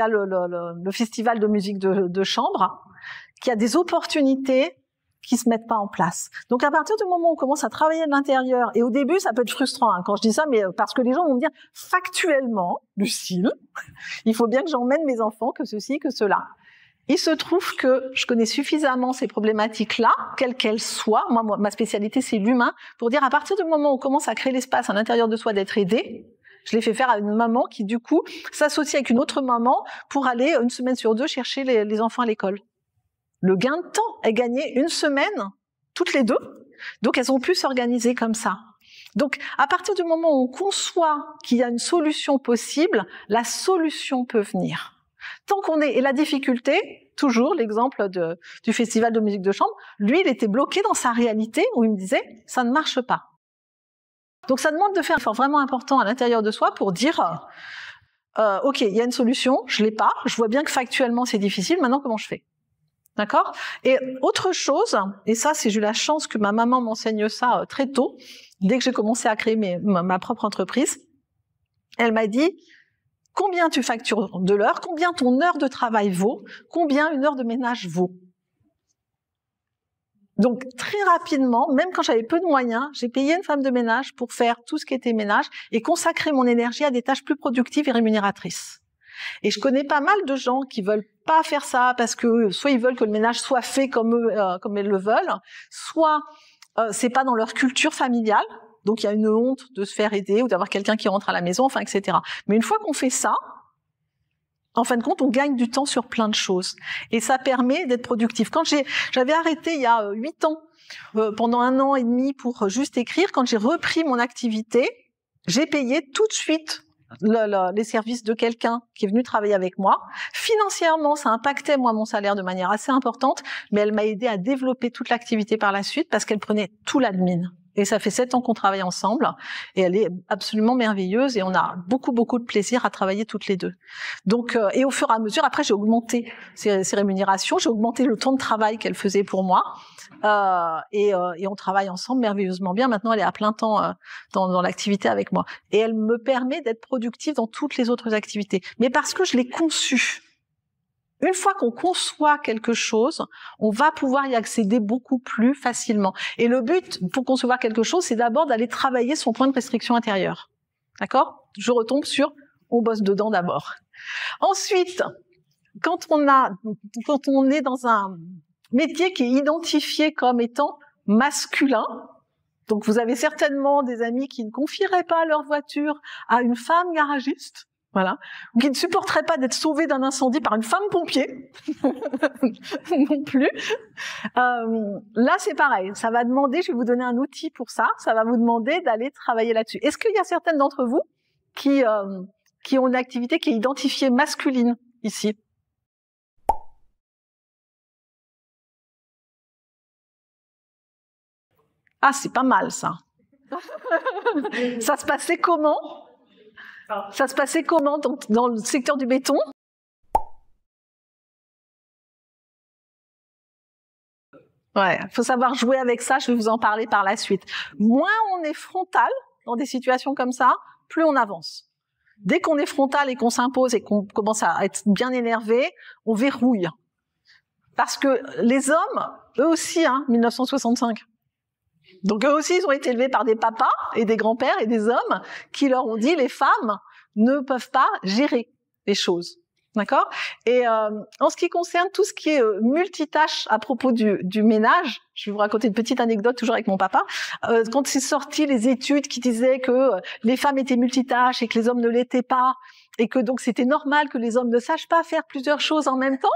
le festival de musique de chambre, qui a des opportunités qui se mettent pas en place. Donc à partir du moment où on commence à travailler de l'intérieur, et au début ça peut être frustrant hein, quand je dis ça, mais parce que les gens vont me dire factuellement, Lucille, il faut bien que j'emmène mes enfants, que ceci, que cela. Il se trouve que je connais suffisamment ces problématiques-là, quelles qu'elles soient. Moi, ma spécialité c'est l'humain, pour dire à partir du moment où on commence à créer l'espace à l'intérieur de soi d'être aidé, je l'ai fait faire à une maman qui du coup s'associe avec une autre maman pour aller une semaine sur 2 chercher les enfants à l'école. Le gain de temps est gagné une semaine, toutes les 2. Donc, elles ont pu s'organiser comme ça. Donc, à partir du moment où on conçoit qu'il y a une solution possible, la solution peut venir. Tant qu'on est, et la difficulté, toujours l'exemple du festival de musique de chambre, lui, il était bloqué dans sa réalité où il me disait, ça ne marche pas. Donc, ça demande de faire un effort vraiment important à l'intérieur de soi pour dire, ok, il y a une solution, je l'ai pas, je vois bien que factuellement c'est difficile, maintenant comment je fais? D'accord? Et autre chose, et ça, j'ai eu la chance que ma maman m'enseigne ça très tôt, dès que j'ai commencé à créer ma propre entreprise, elle m'a dit, combien tu factures de l'heure, combien ton heure de travail vaut, combien une heure de ménage vaut. Donc, très rapidement, même quand j'avais peu de moyens, j'ai payé une femme de ménage pour faire tout ce qui était ménage et consacrer mon énergie à des tâches plus productives et rémunératrices. Et je connais pas mal de gens qui veulent pas faire ça parce que soit ils veulent que le ménage soit fait comme elles le veulent, soit c'est pas dans leur culture familiale. Donc, il y a une honte de se faire aider ou d'avoir quelqu'un qui rentre à la maison, enfin, etc. Mais une fois qu'on fait ça, en fin de compte, on gagne du temps sur plein de choses. Et ça permet d'être productif. Quand j'avais arrêté il y a 8 ans, pendant 1 an et demi pour juste écrire, quand j'ai repris mon activité, j'ai payé tout de suite les services de quelqu'un qui est venu travailler avec moi. Financièrement, ça impactait moi mon salaire de manière assez importante, mais elle m'a aidé à développer toute l'activité par la suite parce qu'elle prenait tout l'admin. Et ça fait 7 ans qu'on travaille ensemble et elle est absolument merveilleuse et on a beaucoup de plaisir à travailler toutes les deux. Donc et au fur et à mesure, après j'ai augmenté ses rémunérations, j'ai augmenté le temps de travail qu'elle faisait pour moi et on travaille ensemble merveilleusement bien. Maintenant, elle est à plein temps dans l'activité avec moi et elle me permet d'être productive dans toutes les autres activités. Mais parce que je l'ai conçue. Une fois qu'on conçoit quelque chose, on va pouvoir y accéder beaucoup plus facilement. Et le but, pour concevoir quelque chose, c'est d'abord d'aller travailler son point de restriction intérieure. D'accord ? Je retombe sur « on bosse dedans d'abord ». Ensuite, quand on est dans un métier qui est identifié comme étant masculin, donc vous avez certainement des amis qui ne confieraient pas leur voiture à une femme garagiste, voilà, ou qui ne supporterait pas d'être sauvé d'un incendie par une femme pompier, non plus. Là, c'est pareil. Ça va demander, je vais vous donner un outil pour ça, ça va vous demander d'aller travailler là-dessus. Est-ce qu'il y a certaines d'entre vous qui ont une activité qui est identifiée masculine ici? Ah, c'est pas mal, ça. Ça se passait comment? Ça se passait comment dans le secteur du béton? Ouais, faut savoir jouer avec ça, je vais vous en parler par la suite. Moins on est frontal dans des situations comme ça, plus on avance. Dès qu'on est frontal et qu'on s'impose et qu'on commence à être bien énervé, on verrouille. Parce que les hommes, eux aussi, 1965. Donc eux aussi, ils ont été élevés par des papas et des grands-pères et des hommes qui leur ont dit les femmes ne peuvent pas gérer les choses. D'accord ? Et en ce qui concerne tout ce qui est multitâche à propos du ménage, je vais vous raconter une petite anecdote toujours avec mon papa. Quand c'est sorti les études qui disaient que les femmes étaient multitâches et que les hommes ne l'étaient pas, et que donc c'était normal que les hommes ne sachent pas faire plusieurs choses en même temps,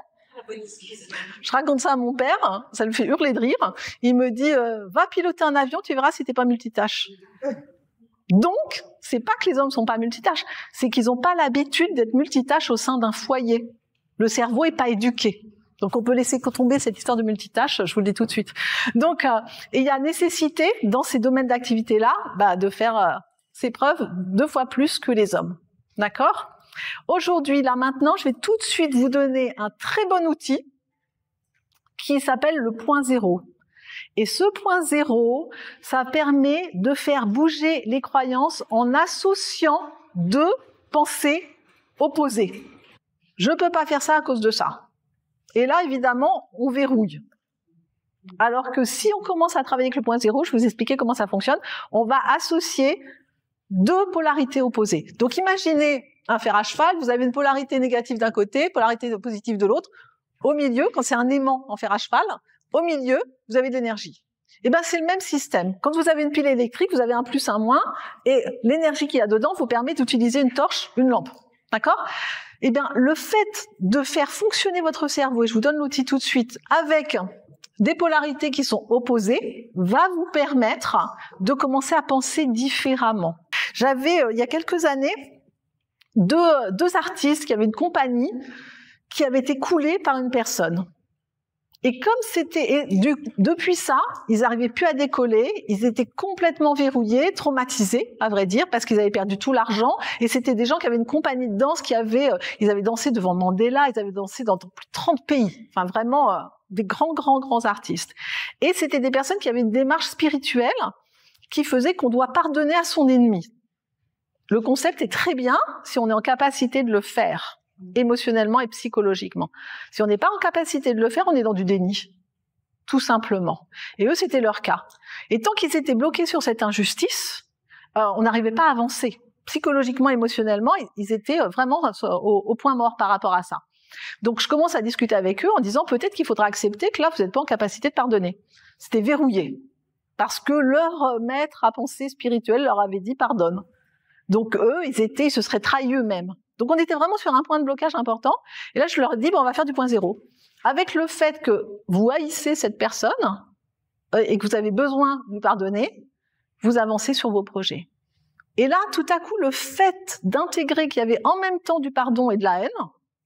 je raconte ça à mon père, ça le fait hurler de rire. Il me dit va piloter un avion, tu verras si t'es pas multitâche. Donc, c'est pas que les hommes sont pas multitâches, c'est qu'ils n'ont pas l'habitude d'être multitâches au sein d'un foyer. Le cerveau est pas éduqué. Donc on peut laisser tomber cette histoire de multitâche, je vous le dis tout de suite. Donc il y a nécessité dans ces domaines d'activité-là de faire ses preuves 2 fois plus que les hommes. D'accord ? Aujourd'hui, là maintenant, je vais tout de suite vous donner un très bon outil qui s'appelle le point zéro. Et ce point zéro, ça permet de faire bouger les croyances en associant 2 pensées opposées. Je ne peux pas faire ça à cause de ça. Et là, évidemment, on verrouille. Alors que si on commence à travailler avec le point zéro, je vais vous expliquer comment ça fonctionne, on va associer 2 polarités opposées. Donc imaginez un fer à cheval, vous avez une polarité négative d'un côté, polarité positive de l'autre. Au milieu, quand c'est un aimant en fer à cheval, au milieu, vous avez de l'énergie. Et ben c'est le même système. Quand vous avez une pile électrique, vous avez un plus, un moins, et l'énergie qu'il y a dedans vous permet d'utiliser une torche, une lampe. D'accord ? Eh bien, le fait de faire fonctionner votre cerveau, et je vous donne l'outil tout de suite, avec des polarités qui sont opposées, va vous permettre de commencer à penser différemment. J'avais, il y a quelques années, deux artistes qui avaient une compagnie qui avait été coulée par une personne. Et comme depuis ça, ils n'arrivaient plus à décoller, ils étaient complètement verrouillés, traumatisés, à vrai dire, parce qu'ils avaient perdu tout l'argent, et c'était des gens qui avaient une compagnie de danse ils avaient dansé devant Mandela, ils avaient dansé dans plus de 30 pays, enfin vraiment des grands artistes. Et c'était des personnes qui avaient une démarche spirituelle qui faisait qu'on doit pardonner à son ennemi. Le concept est très bien si on est en capacité de le faire, émotionnellement et psychologiquement. Si on n'est pas en capacité de le faire, on est dans du déni. tout simplement. Et eux, c'était leur cas. Et tant qu'ils étaient bloqués sur cette injustice, on n'arrivait pas à avancer. Psychologiquement, émotionnellement, ils étaient vraiment au point mort par rapport à ça. Donc, je commence à discuter avec eux en disant peut-être qu'il faudra accepter que là, vous n'êtes pas en capacité de pardonner. C'était verrouillé. Parce que leur maître à pensée spirituelle leur avait dit pardonne. Donc, eux, ils se seraient trahis eux-mêmes. Donc, on était vraiment sur un point de blocage important. Et là, je leur ai dit, on va faire du point zéro. Avec le fait que vous haïssez cette personne et que vous avez besoin de lui pardonner, vous avancez sur vos projets. Et là, tout à coup, le fait d'intégrer qu'il y avait en même temps du pardon et de la haine,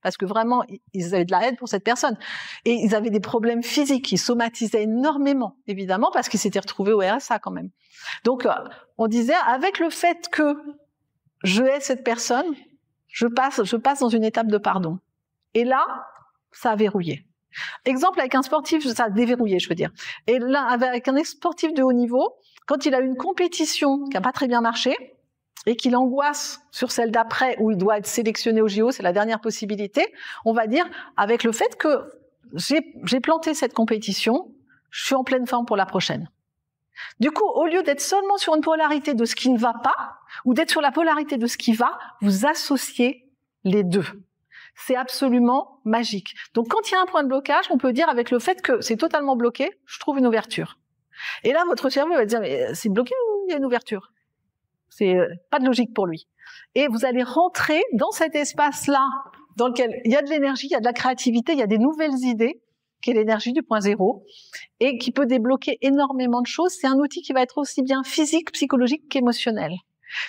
parce que vraiment, ils avaient de la haine pour cette personne, et ils avaient des problèmes physiques, ils somatisaient énormément, évidemment, parce qu'ils s'étaient retrouvés au RSA quand même. Donc, on disait, avec le fait que je hais cette personne, je passe dans une étape de pardon. Et là, ça a verrouillé. Exemple avec un sportif, ça a déverrouillé, je veux dire. Et là, avec un sportif de haut niveau, quand il a eu une compétition qui n'a pas très bien marché, et qu'il angoisse sur celle d'après où il doit être sélectionné au JO, c'est la dernière possibilité, on va dire, avec le fait que j'ai planté cette compétition, je suis en pleine forme pour la prochaine. Du coup, au lieu d'être seulement sur une polarité de ce qui ne va pas, ou d'être sur la polarité de ce qui va, vous associez les deux. C'est absolument magique. Donc, quand il y a un point de blocage, on peut dire avec le fait que c'est totalement bloqué, je trouve une ouverture. Et là, votre cerveau va dire, mais c'est bloqué ou il y a une ouverture ? C'est pas de logique pour lui. Et vous allez rentrer dans cet espace-là, dans lequel il y a de l'énergie, il y a de la créativité, il y a des nouvelles idées, qui est l'énergie du point zéro, et qui peut débloquer énormément de choses. C'est un outil qui va être aussi bien physique, psychologique qu'émotionnel.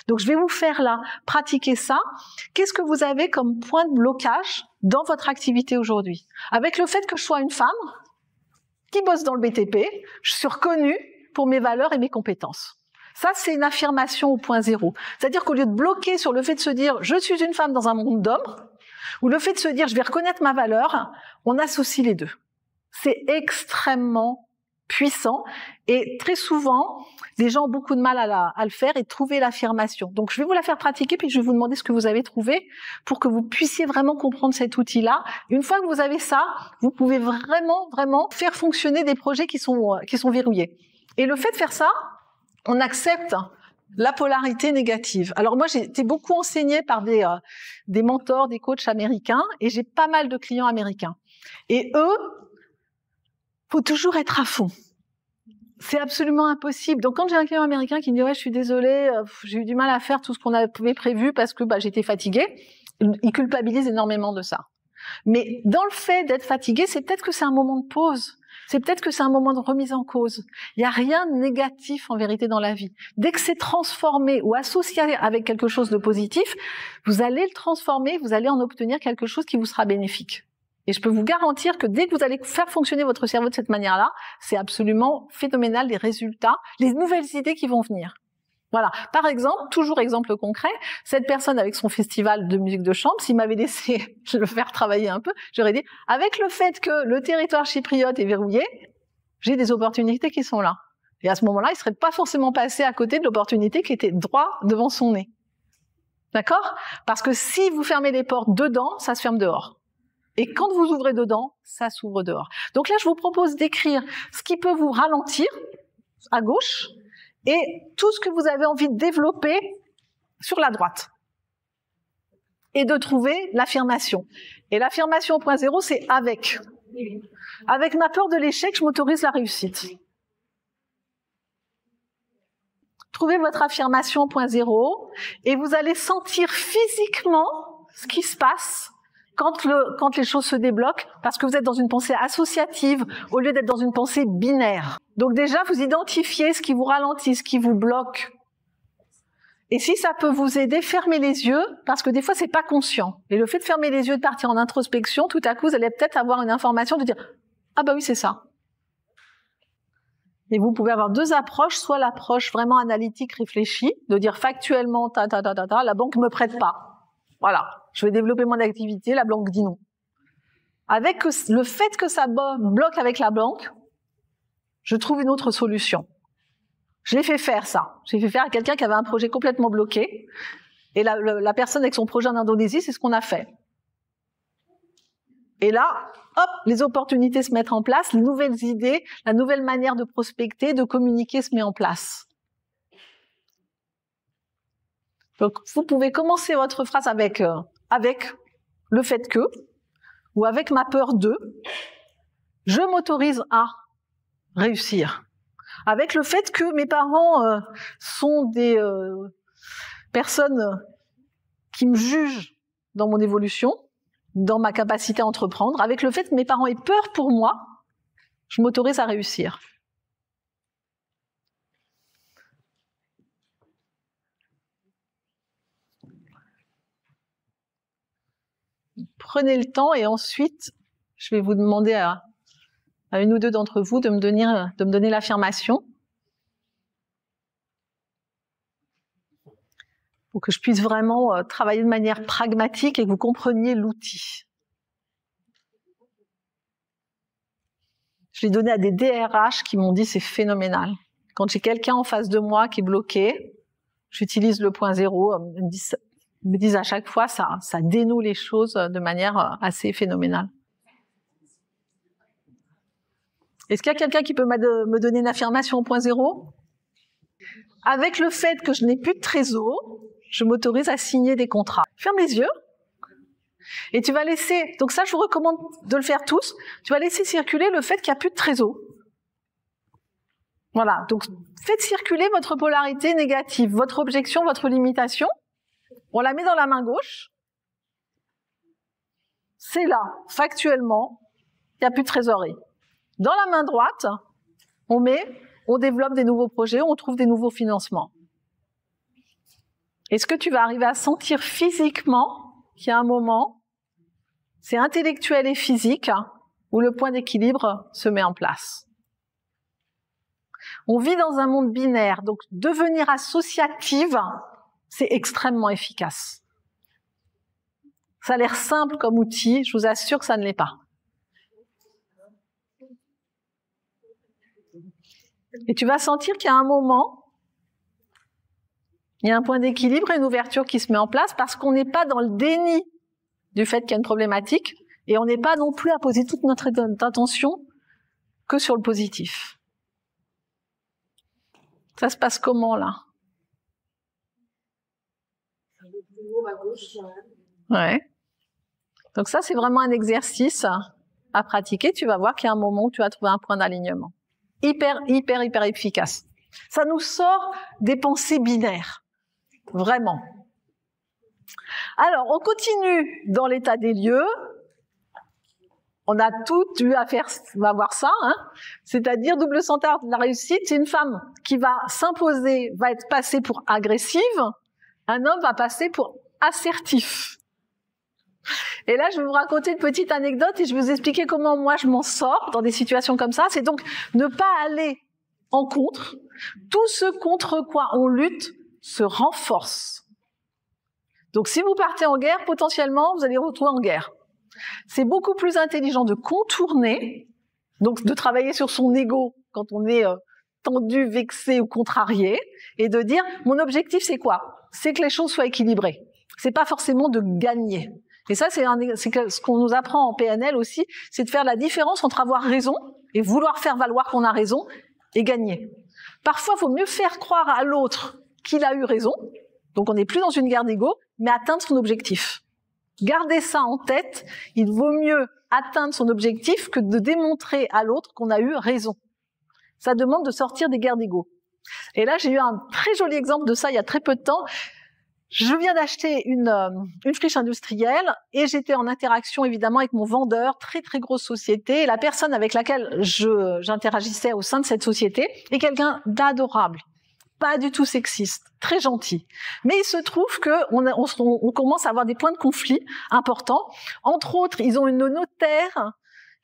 Donc, je vais vous faire là, pratiquer ça. Qu'est-ce que vous avez comme point de blocage dans votre activité aujourd'hui? Avec le fait que je sois une femme qui bosse dans le BTP, je suis reconnue pour mes valeurs et mes compétences. Ça, c'est une affirmation au point zéro. C'est-à-dire qu'au lieu de bloquer sur le fait de se dire « je suis une femme dans un monde d'hommes », ou le fait de se dire « je vais reconnaître ma valeur », on associe les deux. C'est extrêmement puissant et très souvent, les gens ont beaucoup de mal à le faire et trouver l'affirmation. Donc, je vais vous la faire pratiquer puis je vais vous demander ce que vous avez trouvé pour que vous puissiez vraiment comprendre cet outil-là. Une fois que vous avez ça, vous pouvez vraiment faire fonctionner des projets qui sont verrouillés. Et le fait de faire ça, on accepte la polarité négative. Alors moi, j'ai été beaucoup enseignée par des mentors, des coachs américains, et j'ai pas mal de clients américains. Et eux, faut toujours être à fond. C'est absolument impossible. Donc quand j'ai un client américain qui me dit « ouais, je suis désolée, j'ai eu du mal à faire tout ce qu'on avait prévu parce que j'étais fatiguée », il culpabilise énormément de ça. Mais dans le fait d'être fatigué, c'est peut-être que c'est un moment de pause. C'est peut-être que c'est un moment de remise en cause. Il n'y a rien de négatif en vérité dans la vie. Dès que c'est transformé ou associé avec quelque chose de positif, vous allez le transformer, vous allez en obtenir quelque chose qui vous sera bénéfique. Et je peux vous garantir que dès que vous allez faire fonctionner votre cerveau de cette manière-là, c'est absolument phénoménal les résultats, les nouvelles idées qui vont venir. Voilà. Par exemple, toujours exemple concret, cette personne avec son festival de musique de chambre, s'il m'avait laissé le faire travailler un peu, j'aurais dit, avec le fait que le territoire chypriote est verrouillé, j'ai des opportunités qui sont là. Et à ce moment-là, il ne serait pas forcément passé à côté de l'opportunité qui était droit devant son nez. D'accord? Parce que si vous fermez les portes dedans, ça se ferme dehors. Et quand vous ouvrez dedans, ça s'ouvre dehors. Donc là, je vous propose d'écrire ce qui peut vous ralentir à gauche, et tout ce que vous avez envie de développer sur la droite. Et de trouver l'affirmation. Et l'affirmation au point zéro, c'est avec. Avec ma peur de l'échec, je m'autorise la réussite. Trouvez votre affirmation au point zéro et vous allez sentir physiquement ce qui se passe quand les choses se débloquent, parce que vous êtes dans une pensée associative au lieu d'être dans une pensée binaire. Donc déjà, vous identifiez ce qui vous ralentit, ce qui vous bloque. Et si ça peut vous aider, fermez les yeux, parce que des fois, c'est pas conscient. Et le fait de fermer les yeux, de partir en introspection, tout à coup, vous allez peut-être avoir une information de dire « Ah bah oui, c'est ça ». Et vous pouvez avoir deux approches, soit l'approche vraiment analytique, réfléchie, de dire factuellement « la banque me prête pas ». Voilà, je vais développer mon activité, la banque dit non. Avec le fait que ça bloque avec la banque, je trouve une autre solution. Je l'ai fait faire ça. J'ai fait faire à quelqu'un qui avait un projet complètement bloqué. Et la personne avec son projet en Indonésie, c'est ce qu'on a fait. Et là, hop, les opportunités se mettent en place, les nouvelles idées, la nouvelle manière de prospecter, de communiquer se met en place. Donc, vous pouvez commencer votre phrase avec le fait que, ou avec ma peur de, je m'autorise à réussir. Avec le fait que mes parents sont des personnes qui me jugent dans mon évolution, dans ma capacité à entreprendre. Avec le fait que mes parents aient peur pour moi, je m'autorise à réussir. Prenez le temps et ensuite, je vais vous demander à une ou deux d'entre vous de me donner l'affirmation pour que je puisse vraiment travailler de manière pragmatique et que vous compreniez l'outil. Je l'ai donné à des DRH qui m'ont dit c'est phénoménal. Quand j'ai quelqu'un en face de moi qui est bloqué, j'utilise le point zéro, me disent à chaque fois, ça dénoue les choses de manière assez phénoménale. Est-ce qu'il y a quelqu'un qui peut me donner une affirmation au point zéro? Avec le fait que je n'ai plus de trésor, je m'autorise à signer des contrats. Ferme les yeux. Et tu vas laisser, donc ça je vous recommande de le faire tous, tu vas laisser circuler le fait qu'il n'y a plus de trésor. Voilà, donc faites circuler votre polarité négative, votre objection, votre limitation. On la met dans la main gauche. C'est là, factuellement, il n'y a plus de trésorerie. Dans la main droite, on développe des nouveaux projets, on trouve des nouveaux financements. Est-ce que tu vas arriver à sentir physiquement qu'il y a un moment, c'est intellectuel et physique, où le point d'équilibre se met en place? On vit dans un monde binaire, donc devenir associative, c'est extrêmement efficace. Ça a l'air simple comme outil, je vous assure que ça ne l'est pas. Et tu vas sentir qu'il y a un moment, il y a un point d'équilibre et une ouverture qui se met en place parce qu'on n'est pas dans le déni du fait qu'il y a une problématique et on n'est pas non plus à poser toute notre attention que sur le positif. Ça se passe comment là? Ouais. Donc ça, c'est vraiment un exercice à pratiquer. Tu vas voir qu'il y a un moment où tu vas trouver un point d'alignement. Hyper efficace. Ça nous sort des pensées binaires. Vraiment. Alors, on continue dans l'état des lieux. On a tout eu à faire, on va voir ça, hein. C'est-à-dire double standard de la réussite. C'est une femme qui va s'imposer, va être passée pour agressive. Un homme va passer pour assertif. Et là, je vais vous raconter une petite anecdote et je vais vous expliquer comment moi je m'en sors dans des situations comme ça. C'est donc ne pas aller en contre. Tout ce contre quoi on lutte se renforce. Donc si vous partez en guerre, potentiellement, vous allez vous retrouver en guerre. C'est beaucoup plus intelligent de contourner, donc de travailler sur son ego quand on est tendu, vexé ou contrarié, et de dire, mon objectif c'est quoi? C'est que les choses soient équilibrées. C'est pas forcément de gagner. Et ça, c'est ce qu'on nous apprend en PNL aussi, c'est de faire la différence entre avoir raison et vouloir faire valoir qu'on a raison et gagner. Parfois, il faut mieux faire croire à l'autre qu'il a eu raison, donc on n'est plus dans une guerre d'ego, mais atteindre son objectif. Gardez ça en tête, il vaut mieux atteindre son objectif que de démontrer à l'autre qu'on a eu raison. Ça demande de sortir des guerres d'ego. Et là, j'ai eu un très joli exemple de ça il y a très peu de temps. Je viens d'acheter une friche industrielle et j'étais en interaction évidemment avec mon vendeur, très grosse société. Et la personne avec laquelle j'interagissais au sein de cette société est quelqu'un d'adorable, pas du tout sexiste, très gentil. Mais il se trouve que on commence à avoir des points de conflit importants. Entre autres, ils ont une notaire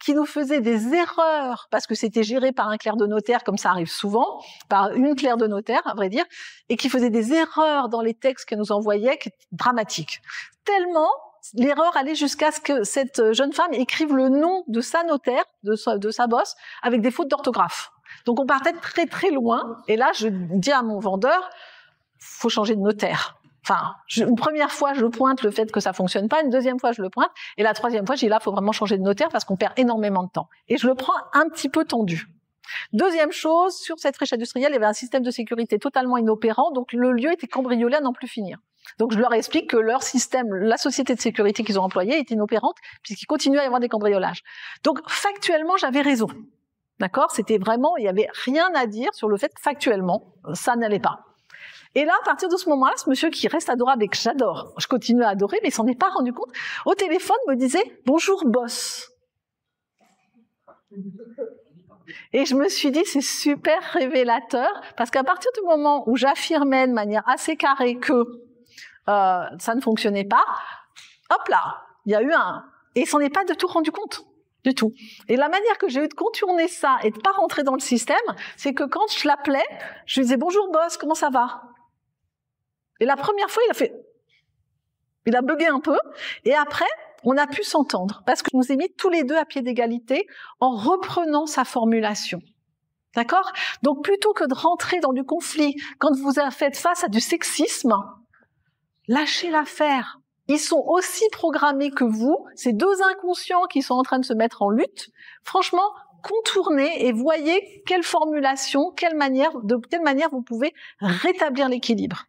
qui nous faisait des erreurs, parce que c'était géré par un clerc de notaire, comme ça arrive souvent, par une clerc de notaire, à vrai dire, et qui faisait des erreurs dans les textes qu'elle nous envoyait, qui étaient dramatiques. Tellement, l'erreur allait jusqu'à ce que cette jeune femme écrive le nom de sa notaire, de sa boss, avec des fautes d'orthographe. Donc on partait très loin, et là, je dis à mon vendeur, faut changer de notaire. Enfin, une première fois, je pointe le fait que ça fonctionne pas, une deuxième fois, je le pointe, et la troisième fois, je dis là, faut vraiment changer de notaire parce qu'on perd énormément de temps. Et je le prends un petit peu tendu. Deuxième chose, sur cette friche industrielle, il y avait un système de sécurité totalement inopérant, donc le lieu était cambriolé à n'en plus finir. Donc je leur explique que leur système, la société de sécurité qu'ils ont employée est inopérante, puisqu'il continue à y avoir des cambriolages. Donc factuellement, j'avais raison. D'accord? C'était vraiment, il y avait rien à dire sur le fait que factuellement, ça n'allait pas. Et là, à partir de ce moment-là, ce monsieur qui reste adorable et que j'adore, je continue à adorer, mais il s'en est pas rendu compte, au téléphone me disait « Bonjour boss ». Et je me suis dit, c'est super révélateur, parce qu'à partir du moment où j'affirmais de manière assez carrée que ça ne fonctionnait pas, hop là, il y a eu un... Et il s'en est pas du tout rendu compte. Du tout. Et la manière que j'ai eu de contourner ça et de pas rentrer dans le système, c'est que quand je l'appelais, je lui disais « Bonjour boss, comment ça va ?» Et la première fois, il a bugué un peu, et après, on a pu s'entendre, parce que je nous ai mis tous les deux à pied d'égalité en reprenant sa formulation. D'accord? Donc plutôt que de rentrer dans du conflit, quand vous faites face à du sexisme, lâchez l'affaire. Ils sont aussi programmés que vous, ces deux inconscients qui sont en train de se mettre en lutte. Franchement, contournez et voyez quelle formulation, de quelle manière vous pouvez rétablir l'équilibre.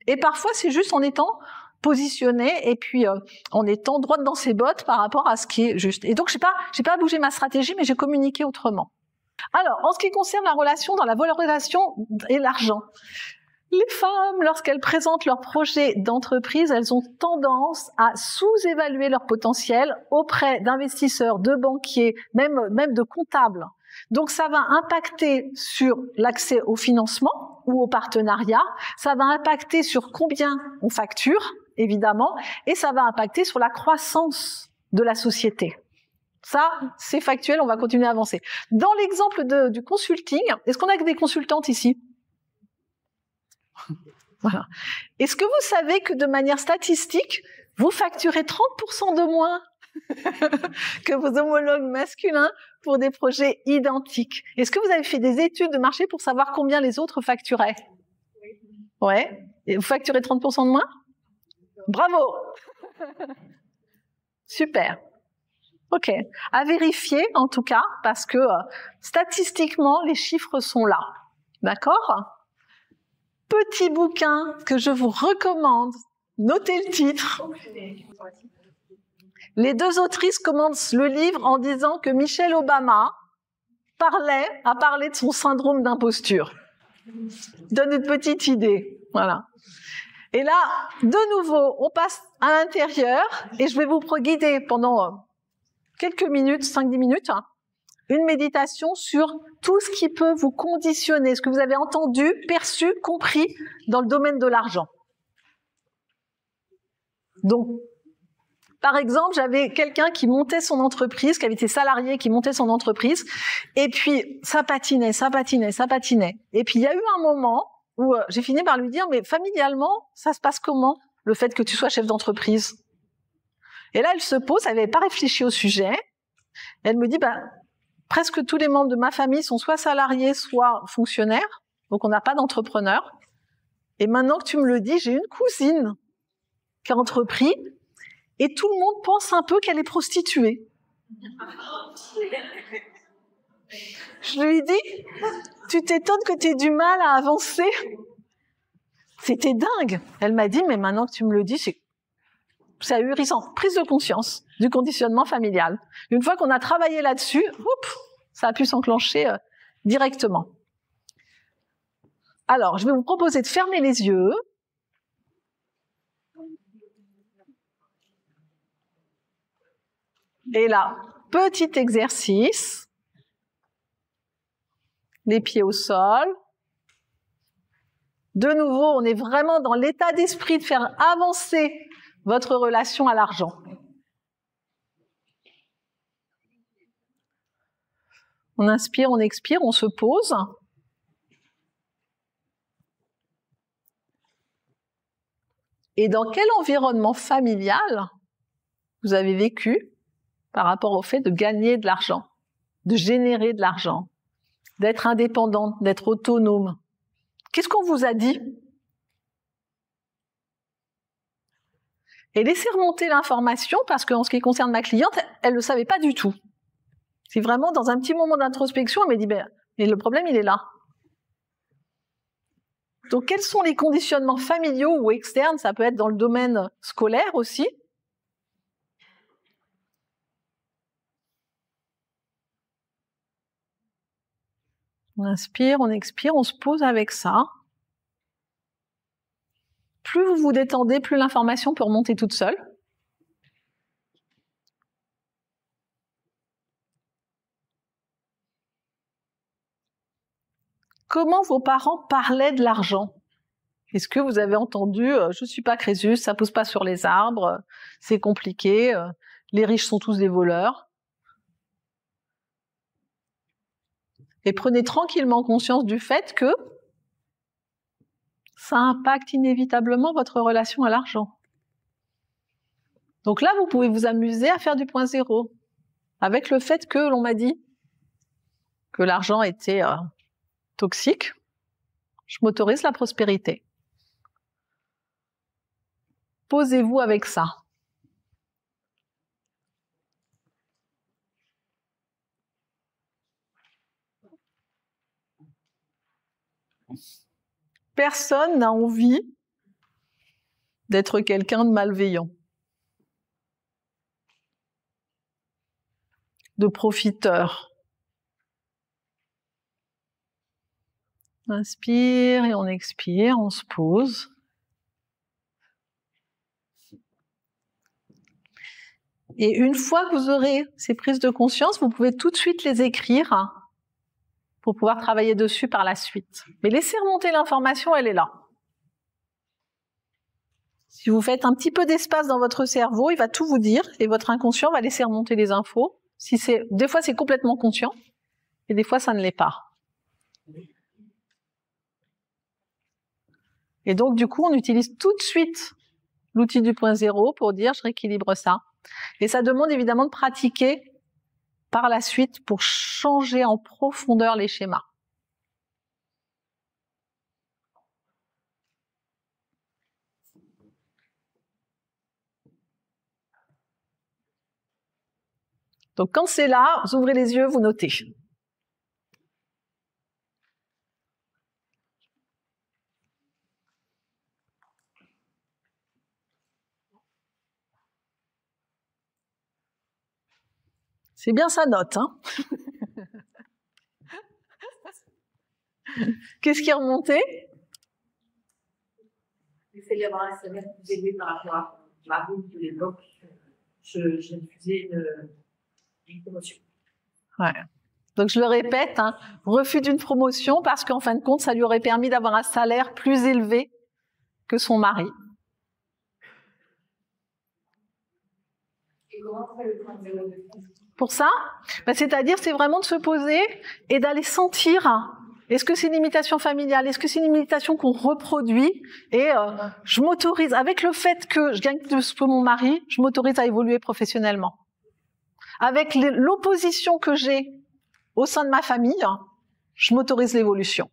Et parfois, c'est juste en étant positionné et puis en étant droite dans ses bottes par rapport à ce qui est juste. Et donc, j'ai pas bougé ma stratégie, mais j'ai communiqué autrement. Alors, en ce qui concerne la relation dans la valorisation et l'argent, les femmes, lorsqu'elles présentent leur projet d'entreprise, elles ont tendance à sous-évaluer leur potentiel auprès d'investisseurs, de banquiers, même de comptables. Donc ça va impacter sur l'accès au financement ou au partenariat, ça va impacter sur combien on facture, évidemment, et ça va impacter sur la croissance de la société. Ça, c'est factuel, on va continuer à avancer. Dans l'exemple du consulting, est-ce qu'on a que des consultantes ici ? Voilà. Est-ce que vous savez que de manière statistique, vous facturez 30% de moins que vos homologues masculins pour des projets identiques? Est-ce que vous avez fait des études de marché pour savoir combien les autres facturaient? Ouais. Et vous facturez 30% de moins? Bravo. Super. Ok. À vérifier, en tout cas, parce que statistiquement, les chiffres sont là. D'accord? Petit bouquin que je vous recommande. Notez le titre. Les deux autrices commencent le livre en disant que Michelle Obama a parlé de son syndrome d'imposture. Donne une petite idée. Voilà. Et là, de nouveau, on passe à l'intérieur et je vais vous guider pendant quelques minutes, 5-10 minutes, une méditation sur tout ce qui peut vous conditionner, ce que vous avez entendu, perçu, compris dans le domaine de l'argent. Donc, par exemple, j'avais quelqu'un qui montait son entreprise, qui avait été salarié, qui montait son entreprise, et puis ça patinait. Et puis il y a eu un moment où j'ai fini par lui dire, mais familialement, ça se passe comment, le fait que tu sois chef d'entreprise? Et là, elle se pose, elle n'avait pas réfléchi au sujet, elle me dit, presque tous les membres de ma famille sont soit salariés, soit fonctionnaires, donc on n'a pas d'entrepreneur. Et maintenant que tu me le dis, j'ai une cousine qui a entrepris, et tout le monde pense un peu qu'elle est prostituée. Je lui ai dit, tu t'étonnes que tu aies du mal à avancer? C'était dingue. Elle m'a dit, mais maintenant que tu me le dis, c'est ahurissant. Prise de conscience du conditionnement familial. Une fois qu'on a travaillé là-dessus, ça a pu s'enclencher directement. Alors, je vais vous proposer de fermer les yeux. Et là, petit exercice. Les pieds au sol. De nouveau, on est vraiment dans l'état d'esprit de faire avancer votre relation à l'argent. On inspire, on expire, on se pose. Et dans quel environnement familial vous avez vécu par rapport au fait de gagner de l'argent, de générer de l'argent, d'être indépendante, d'être autonome? Qu'est-ce qu'on vous a dit? et laisser remonter l'information, parce qu'en ce qui concerne ma cliente, elle ne le savait pas du tout. C'est vraiment dans un petit moment d'introspection, elle m'a dit, mais le problème, il est là. Donc, quels sont les conditionnements familiaux ou externes? Ça peut être dans le domaine scolaire aussi. On inspire, on expire, on se pose avec ça. Plus vous vous détendez, plus l'information peut remonter toute seule. Comment vos parents parlaient de l'argent? Est-ce que vous avez entendu « je suis pas Crésus, ça pousse pas sur les arbres, c'est compliqué, les riches sont tous des voleurs ». Et prenez tranquillement conscience du fait que ça impacte inévitablement votre relation à l'argent. Donc là, vous pouvez vous amuser à faire du point zéro, avec le fait que l'on m'a dit que l'argent était toxique, je m'autorise la prospérité. Posez-vous avec ça. Personne n'a envie d'être quelqu'un de malveillant, de profiteur. On inspire et on expire, on se pose. Et une fois que vous aurez ces prises de conscience, vous pouvez tout de suite les écrire pour pouvoir travailler dessus par la suite. Mais laissez remonter l'information, elle est là. Si vous faites un petit peu d'espace dans votre cerveau, il va tout vous dire et votre inconscient va laisser remonter les infos. Des fois, c'est complètement conscient et des fois, ça ne l'est pas. Et donc, du coup, on utilise tout de suite l'outil du point zéro pour dire « je rééquilibre ça ». Et ça demande évidemment de pratiquer par la suite pour changer en profondeur les schémas. Donc quand c'est là, vous ouvrez les yeux, vous notez. C'est bien sa note, hein. Qu'est-ce qui est remonté? Le fait d'avoir un salaire plus élevé par rapport à ma route de l'époque, je refusais une promotion. Ouais. Donc je le répète, hein, refus d'une promotion parce qu'en fin de compte, ça lui aurait permis d'avoir un salaire plus élevé que son mari. Et comment on fait le point zéro de Pour ça, c'est-à-dire, c'est vraiment de se poser et d'aller sentir. Est-ce que c'est une imitation familiale? Est-ce que c'est une imitation qu'on reproduit? Et je m'autorise, avec le fait que je gagne plus que mon mari, je m'autorise à évoluer professionnellement. Avec l'opposition que j'ai au sein de ma famille, je m'autorise l'évolution.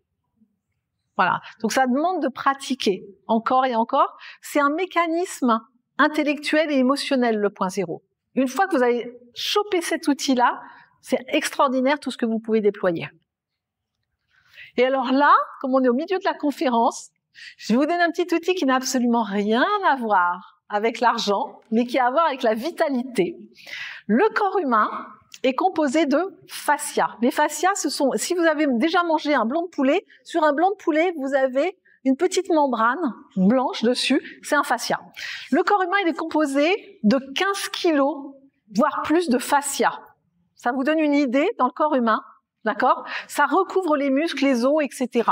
Voilà. Donc ça demande de pratiquer encore et encore. C'est un mécanisme intellectuel et émotionnel, le point zéro. Une fois que vous avez chopé cet outil-là, c'est extraordinaire tout ce que vous pouvez déployer. Et alors là, comme on est au milieu de la conférence, je vais vous donner un petit outil qui n'a absolument rien à voir avec l'argent, mais qui a à voir avec la vitalité. Le corps humain est composé de fascias. Les fascias, ce sont, si vous avez déjà mangé un blanc de poulet, sur un blanc de poulet, vous avez une petite membrane blanche dessus, c'est un fascia. Le corps humain, il est composé de 15 kilos, voire plus de fascia. Ça vous donne une idée dans le corps humain, d'accord? Ça recouvre les muscles, les os, etc.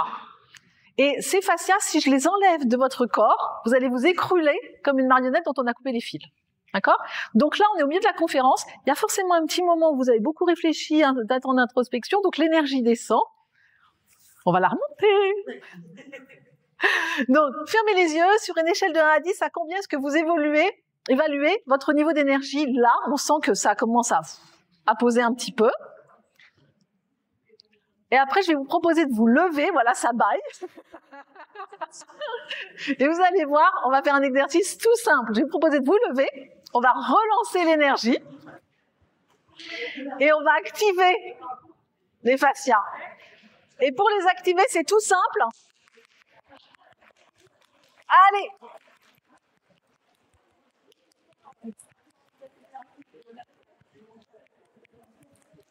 Et ces fascias, si je les enlève de votre corps, vous allez vous écrouler comme une marionnette dont on a coupé les fils. D'accord? Donc là, on est au milieu de la conférence. Il y a forcément un petit moment où vous avez beaucoup réfléchi, d'être en introspection, donc l'énergie descend. On va la remonter. Donc, fermez les yeux, sur une échelle de 1 à 10, à combien est-ce que vous évaluez votre niveau d'énergie? Là, on sent que ça commence à poser un petit peu. Et après, je vais vous proposer de vous lever, voilà, ça baille. Et vous allez voir, on va faire un exercice tout simple. Je vais vous proposer de vous lever, on va relancer l'énergie et on va activer les fascias. Et pour les activer, c'est tout simple. Allez!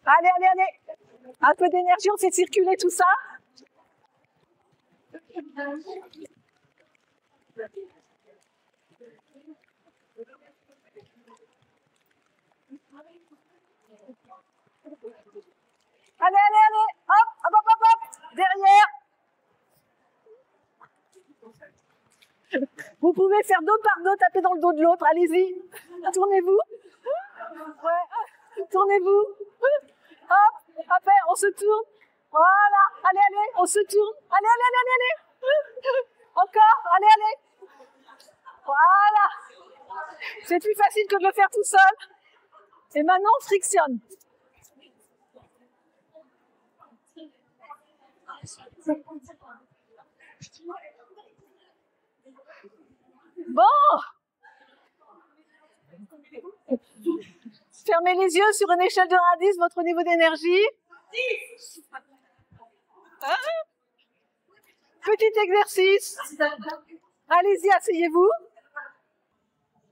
Allez, allez, allez! Un peu d'énergie, on fait circuler tout ça. Allez, allez, allez! Hop, hop, hop, hop, hop! Derrière! Vous pouvez faire dos par dos, taper dans le dos de l'autre. Allez-y. Tournez-vous. Ouais. Tournez-vous. Hop. Après, on se tourne. Voilà. Allez, allez. On se tourne. Allez, allez, allez, allez. Encore. Allez, allez. Voilà. C'est plus facile que de le faire tout seul. Et maintenant, on frictionne. Bon. Fermez les yeux sur une échelle de 1 à 10, votre niveau d'énergie. 10. Hein? Petit exercice. Allez-y, asseyez-vous.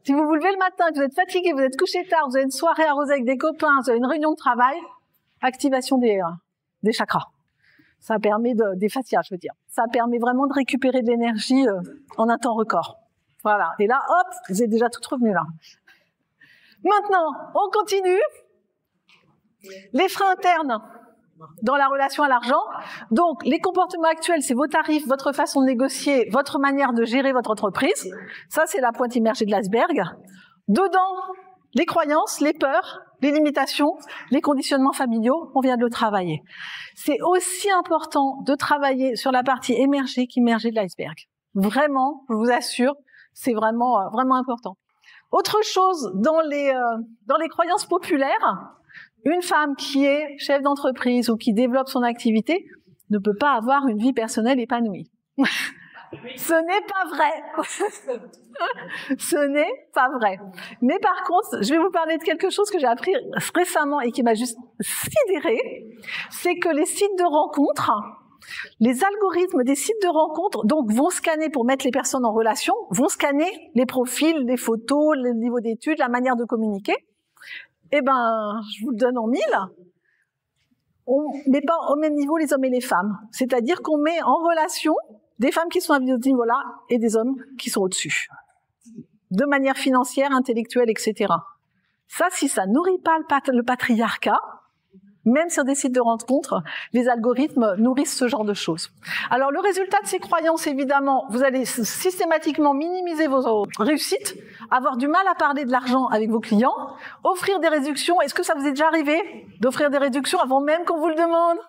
Si vous vous levez le matin, que vous êtes fatigué, vous êtes couché tard, vous avez une soirée arrosée avec des copains, vous avez une réunion de travail, activation des chakras. Ça permet des fascias, je veux dire. Ça permet vraiment de récupérer de l'énergie en un temps record. Voilà. Et là, hop, vous êtes déjà toutes revenues là. Maintenant, on continue. Les freins internes dans la relation à l'argent. Donc, les comportements actuels, c'est vos tarifs, votre façon de négocier, votre manière de gérer votre entreprise. Ça, c'est la pointe immergée de l'iceberg. Dedans, les croyances, les peurs, les limitations, les conditionnements familiaux, on vient de le travailler. C'est aussi important de travailler sur la partie émergée qu'immergée de l'iceberg. Vraiment, je vous assure, c'est vraiment, vraiment important. Autre chose, dans les croyances populaires, une femme qui est chef d'entreprise ou qui développe son activité ne peut pas avoir une vie personnelle épanouie. Ce n'est pas vrai. Ce n'est pas vrai. Mais par contre, je vais vous parler de quelque chose que j'ai appris récemment et qui m'a juste sidérée. C'est que les sites de rencontres, les algorithmes des sites de rencontres, donc, vont scanner pour mettre les personnes en relation, vont scanner les profils, les photos, le niveau d'études, la manière de communiquer. Eh ben, je vous le donne en 1000. On met pas au même niveau les hommes et les femmes. C'est-à-dire qu'on met en relation des femmes qui sont à ce niveau-là et des hommes qui sont au-dessus. De manière financière, intellectuelle, etc. Ça, si ça nourrit pas le patriarcat, même sur des sites de rencontres, les algorithmes nourrissent ce genre de choses. Alors, le résultat de ces croyances, évidemment, vous allez systématiquement minimiser vos réussites, avoir du mal à parler de l'argent avec vos clients, offrir des réductions. Est-ce que ça vous est déjà arrivé d'offrir des réductions avant même qu'on vous le demande?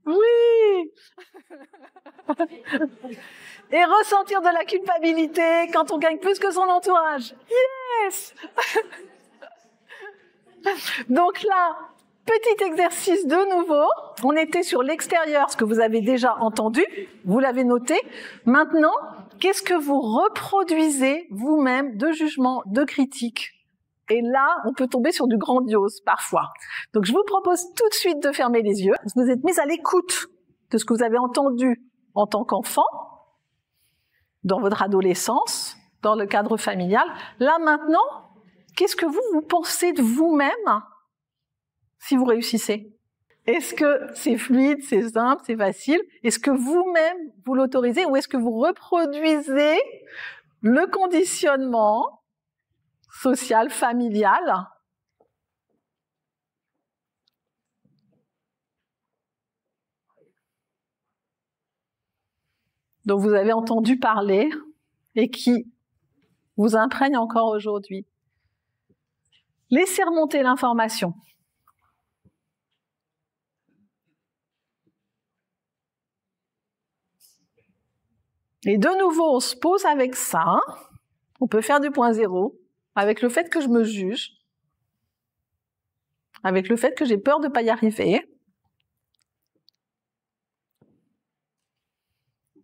Oui. Et ressentir de la culpabilité quand on gagne plus que son entourage. Yes. Donc là, petit exercice de nouveau. On était sur l'extérieur, ce que vous avez déjà entendu, vous l'avez noté. Maintenant, qu'est-ce que vous reproduisez vous-même de jugement, de critique? Et là, on peut tomber sur du grandiose parfois. Donc, je vous propose tout de suite de fermer les yeux. Vous êtes mis à l'écoute de ce que vous avez entendu en tant qu'enfant, dans votre adolescence, dans le cadre familial. Là, maintenant, qu'est-ce que vous pensez de vous-même si vous réussissez? Est-ce que c'est fluide, c'est simple, c'est facile? Est-ce que vous-même, vous l'autorisez? Ou est-ce que vous reproduisez le conditionnement social, familial? dont vous avez entendu parler et qui vous imprègne encore aujourd'hui. Laissez remonter l'information. Et de nouveau, on se pose avec ça. On peut faire du point zéro, avec le fait que je me juge, avec le fait que j'ai peur de ne pas y arriver.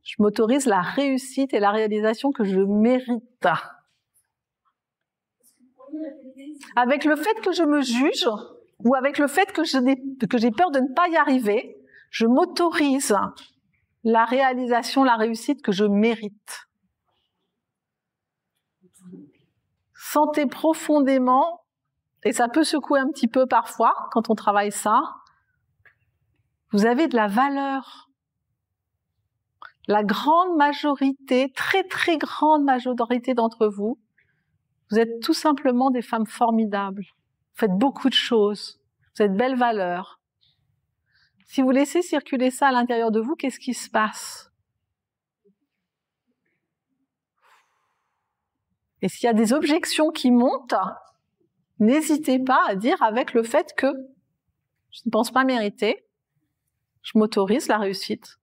Je m'autorise la réussite et la réalisation que je mérite. Avec le fait que je me juge ou avec le fait que j'ai peur de ne pas y arriver, je m'autorise la réalisation, la réussite que je mérite. Sentez profondément, et ça peut secouer un petit peu parfois quand on travaille ça, vous avez de la valeur. La grande majorité, très très grande majorité d'entre vous, vous êtes tout simplement des femmes formidables. Vous faites beaucoup de choses. Vous êtes belles valeurs. Si vous laissez circuler ça à l'intérieur de vous, qu'est-ce qui se passe? Et s'il y a des objections qui montent, n'hésitez pas à dire avec le fait que je ne pense pas mériter, je m'autorise la réussite,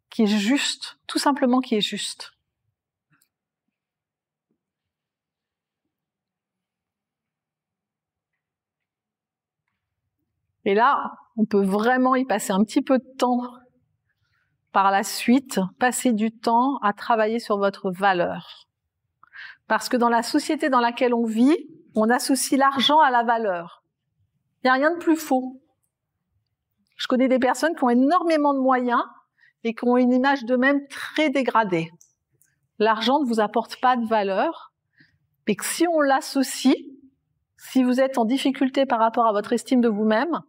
qui est juste, tout simplement qui est juste. Et là, on peut vraiment y passer un petit peu de temps par la suite, passer du temps à travailler sur votre valeur. Parce que dans la société dans laquelle on vit, on associe l'argent à la valeur. Il n'y a rien de plus faux. Je connais des personnes qui ont énormément de moyens et qui ont une image d'eux-mêmes très dégradée. L'argent ne vous apporte pas de valeur, mais que si on l'associe, si vous êtes en difficulté par rapport à votre estime de vous-même,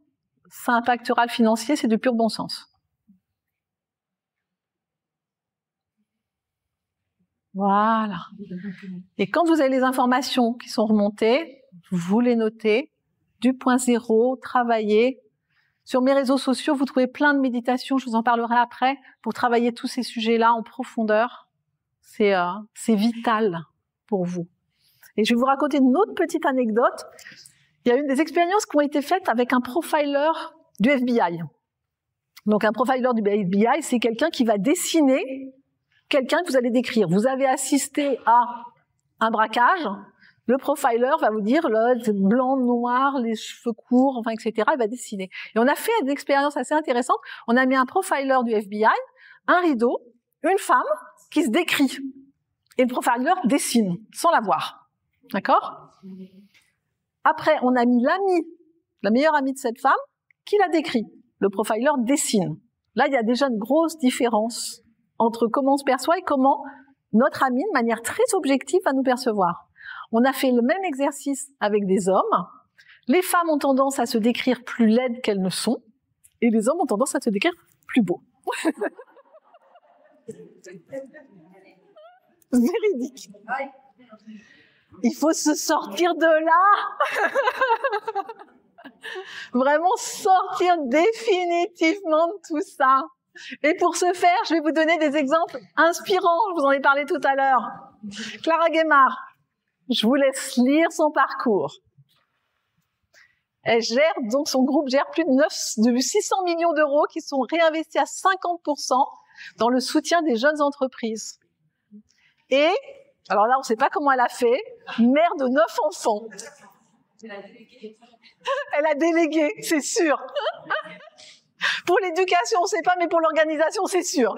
ça impactera le financier, c'est du pur bon sens. Voilà. Et quand vous avez les informations qui sont remontées, vous les notez, du point zéro, travaillez. Sur mes réseaux sociaux, vous trouvez plein de méditations, je vous en parlerai après, pour travailler tous ces sujets-là en profondeur. C'est vital pour vous. Et je vais vous raconter une autre petite anecdote. Il y a une des expériences qui ont été faites avec un profiler du FBI. Donc un profiler du FBI, c'est quelqu'un qui va dessiner quelqu'un que vous allez décrire. Vous avez assisté à un braquage, le profiler va vous dire le blanc, noir, les cheveux courts, enfin, etc. Il va dessiner. Et on a fait une expérience assez intéressante. On a mis un profiler du FBI, un rideau, une femme qui se décrit. Et le profiler dessine, sans la voir. D'accord? Après, on a mis l'ami, la meilleure amie de cette femme, qui la décrit. Le profiler dessine. Là, il y a déjà une grosse différence entre comment on se perçoit et comment notre ami, de manière très objective, va nous percevoir. On a fait le même exercice avec des hommes. Les femmes ont tendance à se décrire plus laides qu'elles ne sont, et les hommes ont tendance à se décrire plus beaux. Véridique. Il faut se sortir de là. Vraiment sortir définitivement de tout ça. Et pour ce faire, je vais vous donner des exemples inspirants. Je vous en ai parlé tout à l'heure. Clara Guémard, je vous laisse lire son parcours. Elle gère, donc son groupe gère plus de 600 millions d'euros qui sont réinvestis à 50% dans le soutien des jeunes entreprises. Et, alors là, on ne sait pas comment elle a fait, mère de 9 enfants. Elle a délégué, c'est sûr. Pour l'éducation, on ne sait pas, mais pour l'organisation, c'est sûr.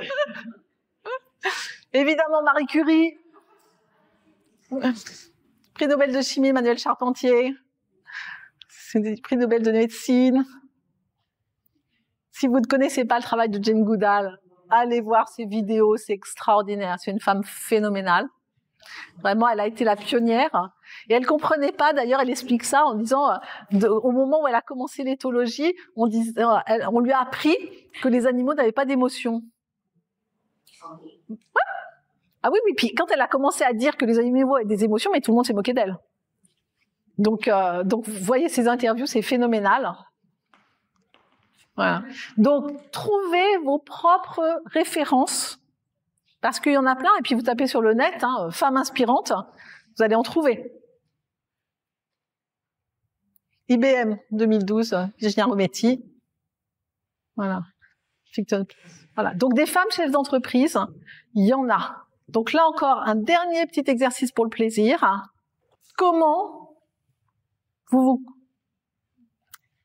Évidemment, Marie Curie, prix Nobel de chimie, Emmanuel Charpentier, prix Nobel de médecine. Si vous ne connaissez pas le travail de Jane Goodall, allez voir ses vidéos, c'est extraordinaire. C'est une femme phénoménale. Vraiment, elle a été la pionnière. Et elle comprenait pas, d'ailleurs, elle explique ça en disant, au moment où elle a commencé l'éthologie, on lui a appris que les animaux n'avaient pas d'émotion. Ouais. Ah oui, oui. Puis quand elle a commencé à dire que les animaux avaient des émotions, mais tout le monde s'est moqué d'elle. Donc, vous voyez ces interviews, c'est phénoménal. Voilà. Donc, trouvez vos propres références. Parce qu'il y en a plein, et puis vous tapez sur le net, femmes inspirantes, vous allez en trouver. IBM 2012, Virginia Rometty. Voilà. Voilà. Donc des femmes chefs d'entreprise, il y en a. Donc là encore, un dernier petit exercice pour le plaisir. Comment vous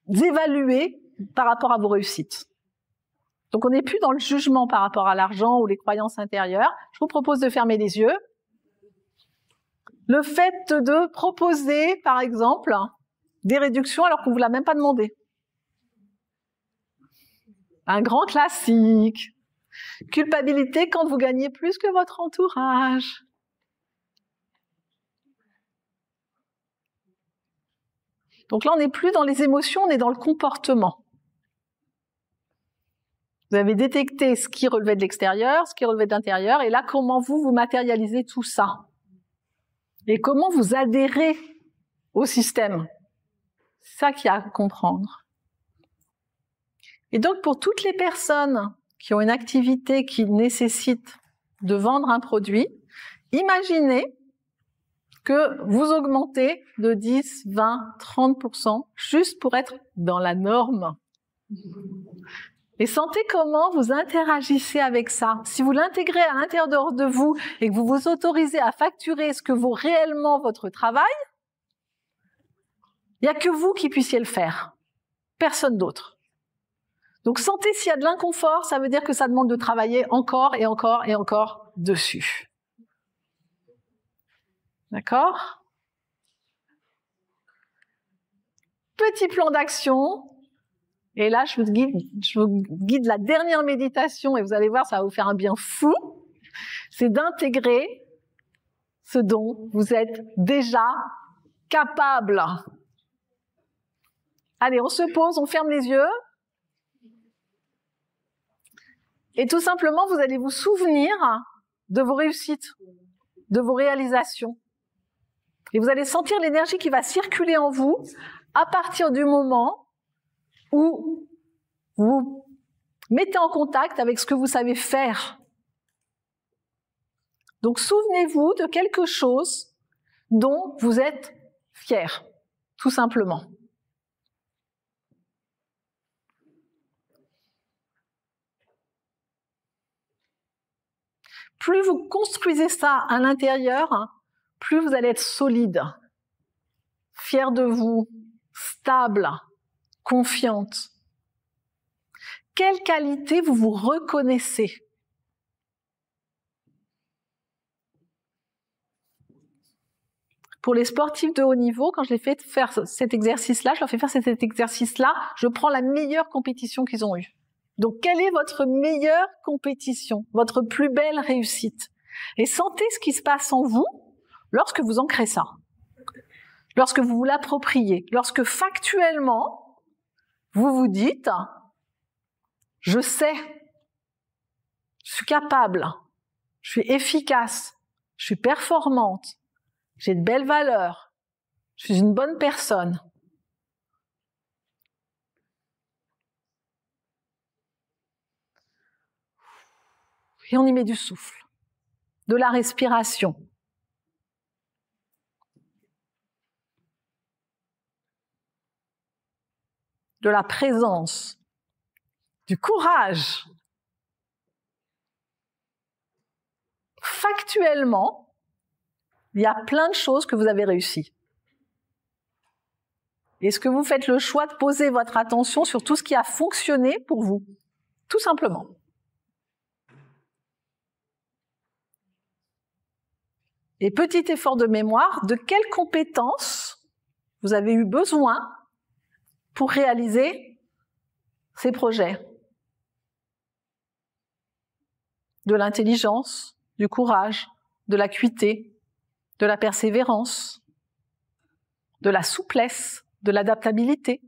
évaluez par rapport à vos réussites? Donc on n'est plus dans le jugement par rapport à l'argent ou les croyances intérieures. Je vous propose de fermer les yeux. Le fait de proposer, par exemple, des réductions alors qu'on ne vous l'a même pas demandé. Un grand classique. Culpabilité quand vous gagnez plus que votre entourage. Donc là, on n'est plus dans les émotions, on est dans le comportement. Vous avez détecté ce qui relevait de l'extérieur, ce qui relevait de l'intérieur, et là, comment vous matérialisez tout ça? Et comment vous adhérez au système? C'est ça qu'il y a à comprendre. Et donc, pour toutes les personnes qui ont une activité qui nécessite de vendre un produit, imaginez que vous augmentez de 10, 20, 30% juste pour être dans la norme. Et sentez comment vous interagissez avec ça. Si vous l'intégrez à l'intérieur de vous et que vous vous autorisez à facturer ce que vaut réellement votre travail, il n'y a que vous qui puissiez le faire. Personne d'autre. Donc sentez s'il y a de l'inconfort, ça veut dire que ça demande de travailler encore et encore et encore dessus. D'accord? Petit plan d'action. Et là, je vous guide la dernière méditation et vous allez voir, ça va vous faire un bien fou. C'est d'intégrer ce dont vous êtes déjà capable. Allez, on se pose, on ferme les yeux. Et tout simplement, vous allez vous souvenir de vos réussites, de vos réalisations. Et vous allez sentir l'énergie qui va circuler en vous à partir du moment où vous mettez en contact avec ce que vous savez faire. Donc souvenez-vous de quelque chose dont vous êtes fier, tout simplement. Plus vous construisez ça à l'intérieur, plus vous allez être solide, fier de vous, stable, confiante. Quelle qualité vous reconnaissez? Pour les sportifs de haut niveau, quand je les fais faire cet exercice-là, je leur fais faire cet exercice-là, je prends la meilleure compétition qu'ils ont eue. Donc, quelle est votre meilleure compétition, votre plus belle réussite? Et sentez ce qui se passe en vous lorsque vous ancrez ça, lorsque vous vous l'appropriez, lorsque factuellement, vous vous dites « Je sais, je suis capable, je suis efficace, je suis performante, j'ai de belles valeurs, je suis une bonne personne. » Et on y met du souffle, de la respiration. De la présence, du courage. Factuellement, il y a plein de choses que vous avez réussies. Est-ce que vous faites le choix de poser votre attention sur tout ce qui a fonctionné pour vous? Tout simplement. Et petit effort de mémoire, de quelles compétences vous avez eu besoin pour réaliser ces projets? De l'intelligence, du courage, de l'acuité, de la persévérance, de la souplesse, de l'adaptabilité.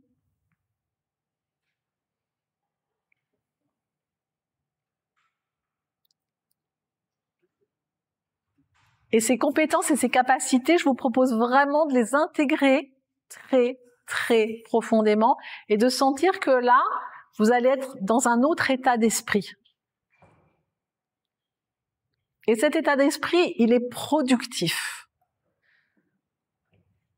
Et ces compétences et ces capacités, je vous propose vraiment de les intégrer très, très profondément et de sentir que là, vous allez être dans un autre état d'esprit. Et cet état d'esprit, il est productif.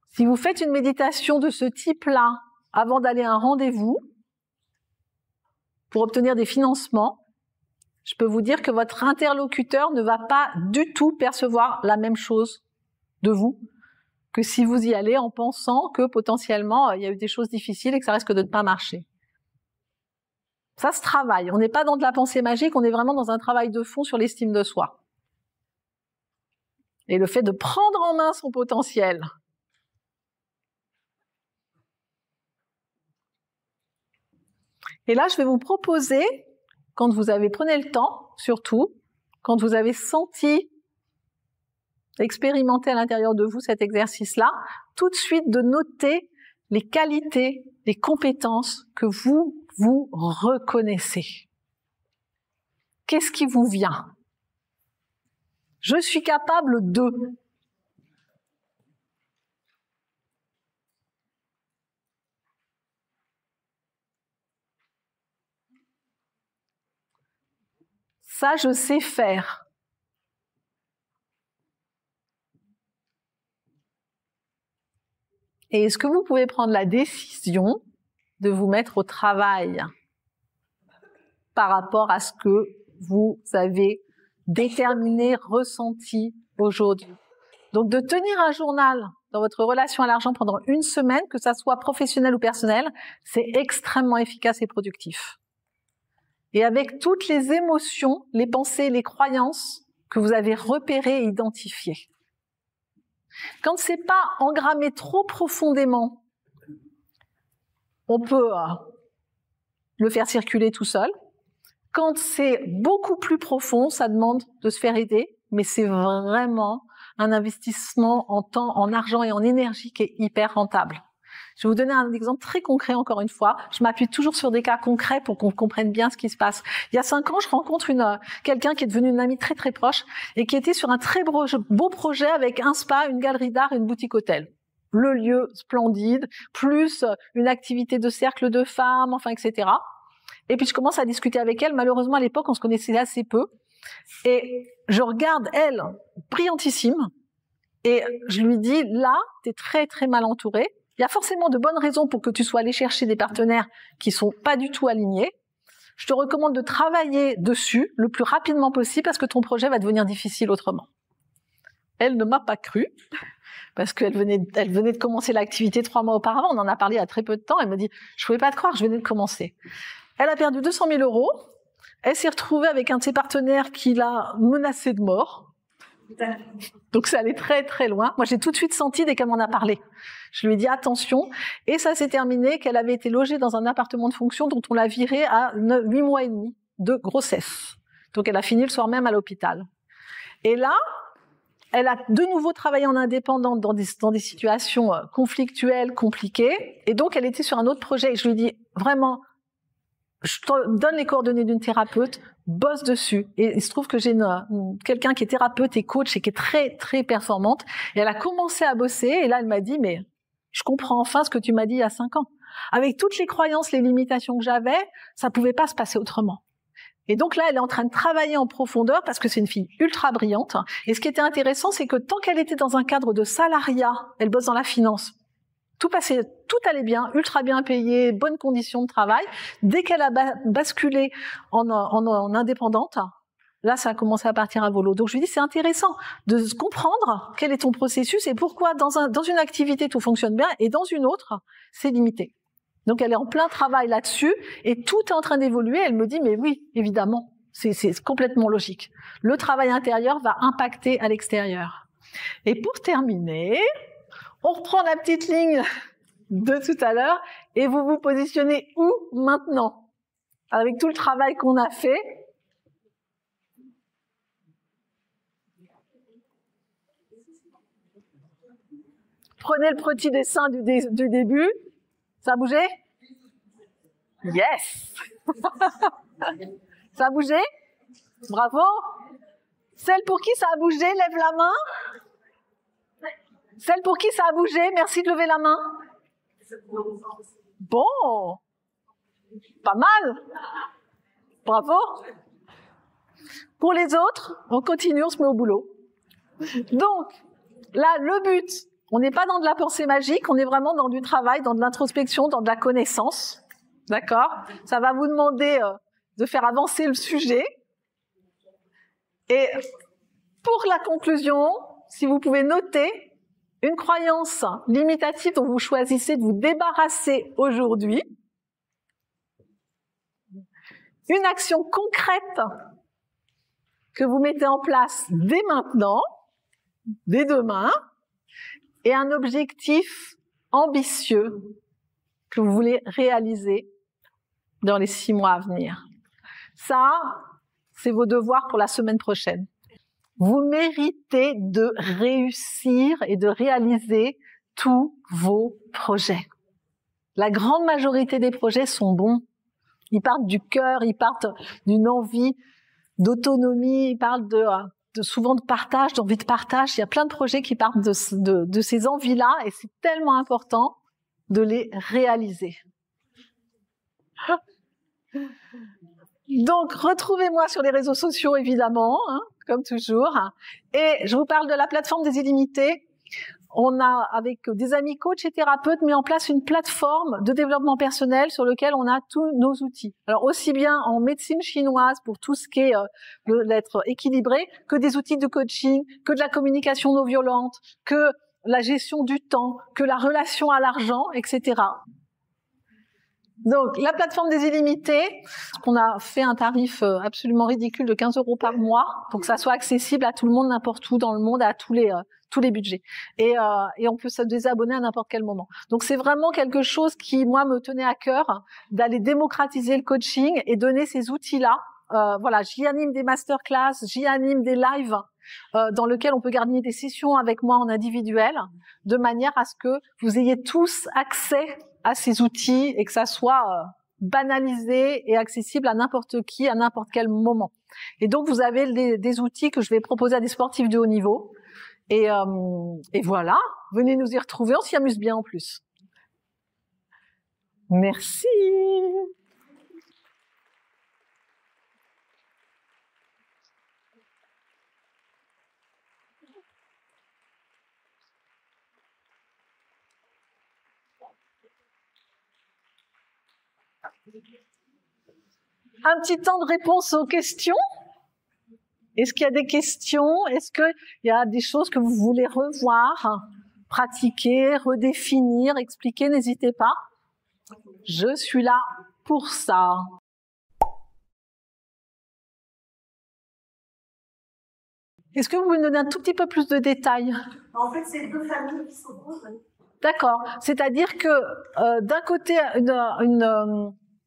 Si vous faites une méditation de ce type-là avant d'aller à un rendez-vous pour obtenir des financements, je peux vous dire que votre interlocuteur ne va pas du tout percevoir la même chose de vous que si vous y allez en pensant que potentiellement il y a eu des choses difficiles et que ça risque de ne pas marcher. Ça se travaille. On n'est pas dans de la pensée magique, on est vraiment dans un travail de fond sur l'estime de soi. Et le fait de prendre en main son potentiel. Et là, je vais vous proposer, quand vous avez pris le temps, surtout, quand vous avez senti, expérimenté à l'intérieur de vous cet exercice-là, tout de suite de noter les qualités, les compétences que vous reconnaissez. Qu'est-ce qui vous vient? Je suis capable de. Ça, je sais faire. Et est-ce que vous pouvez prendre la décision de vous mettre au travail par rapport à ce que vous avez déterminé, ressenti aujourd'hui? Donc, de tenir un journal dans votre relation à l'argent pendant une semaine, que ça soit professionnel ou personnel, c'est extrêmement efficace et productif. Et avec toutes les émotions, les pensées, les croyances que vous avez repérées et identifiées. Quand c'est pas engrammé trop profondément, on peut le faire circuler tout seul. Quand c'est beaucoup plus profond, ça demande de se faire aider, mais c'est vraiment un investissement en temps, en argent et en énergie qui est hyper rentable. Je vais vous donner un exemple très concret encore une fois. Je m'appuie toujours sur des cas concrets pour qu'on comprenne bien ce qui se passe. Il y a 5 ans, je rencontre quelqu'un qui est devenu une amie très très proche et qui était sur un très beau projet avec un spa, une galerie d'art et une boutique hôtel. Le lieu splendide, plus une activité de cercle de femmes, enfin etc. Et puis je commence à discuter avec elle. Malheureusement à l'époque, on se connaissait assez peu. Et je regarde elle, brillantissime, et je lui dis là, t'es très très mal entourée. Il y a forcément de bonnes raisons pour que tu sois allé chercher des partenaires qui sont pas du tout alignés. Je te recommande de travailler dessus le plus rapidement possible parce que ton projet va devenir difficile autrement. Elle ne m'a pas cru parce qu'elle venait de commencer l'activité 3 mois auparavant. On en a parlé il y a très peu de temps. Elle me dit, je pouvais pas te croire, je venais de commencer. Elle a perdu 200 000 €. Elle s'est retrouvée avec un de ses partenaires qui l'a menacée de mort. Donc ça allait très très loin. Moi j'ai tout de suite senti dès qu'elle m'en a parlé. Je lui ai dit attention, et ça s'est terminé qu'elle avait été logée dans un appartement de fonction dont on l'a virée à 8 mois et demi de grossesse. Donc elle a fini le soir même à l'hôpital. Et là, elle a de nouveau travaillé en indépendante dans des situations conflictuelles, compliquées, et donc elle était sur un autre projet. Et je lui ai dit vraiment, je te donne les coordonnées d'une thérapeute, bosse dessus. Et il se trouve que j'ai quelqu'un qui est thérapeute et coach et qui est très, très performante. Et elle a commencé à bosser. Et là, elle m'a dit, mais je comprends enfin ce que tu m'as dit il y a 5 ans. Avec toutes les croyances, les limitations que j'avais, ça pouvait pas se passer autrement. Et donc là, elle est en train de travailler en profondeur parce que c'est une fille ultra brillante. Et ce qui était intéressant, c'est que tant qu'elle était dans un cadre de salariat, elle bosse dans la finance. Tout allait bien, ultra bien payé, bonnes conditions de travail. Dès qu'elle a basculé en indépendante, là, ça a commencé à partir à volo. Donc, je lui dis, c'est intéressant de comprendre quel est ton processus et pourquoi dans une activité tout fonctionne bien et dans une autre, c'est limité. Donc, elle est en plein travail là-dessus et tout est en train d'évoluer. Elle me dit, mais oui, évidemment, c'est complètement logique. Le travail intérieur va impacter à l'extérieur. Et pour terminer, on reprend la petite ligne de tout à l'heure et vous vous positionnez où maintenant? Avec tout le travail qu'on a fait. Prenez le petit dessin du début. Ça a bougé? Yes! Ça a bougé? Bravo! Celle pour qui ça a bougé, lève la main. Celle pour qui ça a bougé, merci de lever la main. Bon, pas mal. Bravo. Pour les autres, on continue, on se met au boulot. Donc, là, le but, on n'est pas dans de la pensée magique, on est vraiment dans du travail, dans de l'introspection, dans de la connaissance. D'accord? Ça va vous demander de faire avancer le sujet. Et pour la conclusion, si vous pouvez noter une croyance limitative dont vous choisissez de vous débarrasser aujourd'hui, une action concrète que vous mettez en place dès maintenant, dès demain, et un objectif ambitieux que vous voulez réaliser dans les 6 mois à venir. Ça, c'est vos devoirs pour la semaine prochaine. Vous méritez de réussir et de réaliser tous vos projets. La grande majorité des projets sont bons. Ils partent du cœur, ils partent d'une envie d'autonomie, ils parlent souvent de partage, d'envie de partage. Il y a plein de projets qui partent de ces envies-là et c'est tellement important de les réaliser. Donc, retrouvez-moi sur les réseaux sociaux, évidemment, hein, comme toujours. Et je vous parle de la plateforme des illimités. On a, avec des amis coachs et thérapeutes, mis en place une plateforme de développement personnel sur laquelle on a tous nos outils. Alors, aussi bien en médecine chinoise pour tout ce qui est l'être équilibré, que des outils de coaching, que de la communication non violente, que la gestion du temps, que la relation à l'argent, etc. Donc, la plateforme des illimités, on a fait un tarif absolument ridicule de 15 € par mois pour que ça soit accessible à tout le monde, n'importe où dans le monde, à tous les budgets. Et on peut se désabonner à n'importe quel moment. Donc, c'est vraiment quelque chose qui, moi, me tenait à cœur d'aller démocratiser le coaching et donner ces outils-là. Voilà, j'y anime des masterclass, j'y anime des lives dans lesquels on peut garder des sessions avec moi en individuel, de manière à ce que vous ayez tous accès à ces outils et que ça soit banalisé et accessible à n'importe qui, à n'importe quel moment. Et donc, vous avez des outils que je vais proposer à des sportifs de haut niveau. Et voilà, venez nous y retrouver, on s'y amuse bien en plus. Merci. Un petit temps de réponse aux questions. Est-ce qu'il y a des questions? Est-ce qu'il y a des choses que vous voulez revoir, pratiquer, redéfinir, expliquer? N'hésitez pas. Je suis là pour ça. Est-ce que vous pouvez me donner un tout petit peu plus de détails? En fait, c'est 2 familles qui s'opposent. D'accord. C'est-à-dire que d'un côté,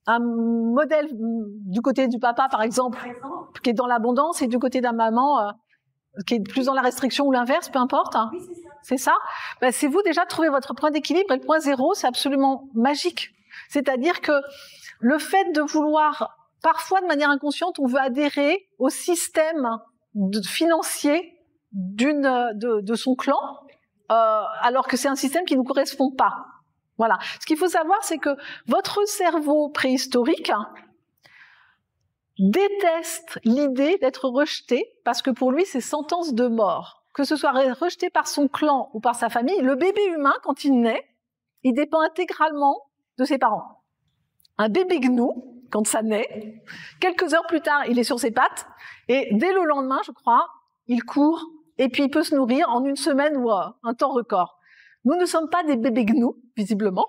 un modèle du côté du papa, par exemple, qui est dans l'abondance, et du côté de la maman, qui est plus dans la restriction ou l'inverse, peu importe. Hein. Oui, c'est ça. C'est ça. Ben, c'est vous déjà trouver votre point d'équilibre, et le point 0, c'est absolument magique. C'est-à-dire que le fait de vouloir, parfois de manière inconsciente, on veut adhérer au système financier de son clan, alors que c'est un système qui ne nous correspond pas. Voilà. Ce qu'il faut savoir, c'est que votre cerveau préhistorique déteste l'idée d'être rejeté, parce que pour lui, c'est sentence de mort. Que ce soit rejeté par son clan ou par sa famille, le bébé humain, quand il naît, il dépend intégralement de ses parents. Un bébé gnou, quand ça naît, quelques heures plus tard, il est sur ses pattes, et dès le lendemain, je crois, il court, et puis il peut se nourrir en une semaine ou un temps record. Nous ne sommes pas des bébés gnous, visiblement,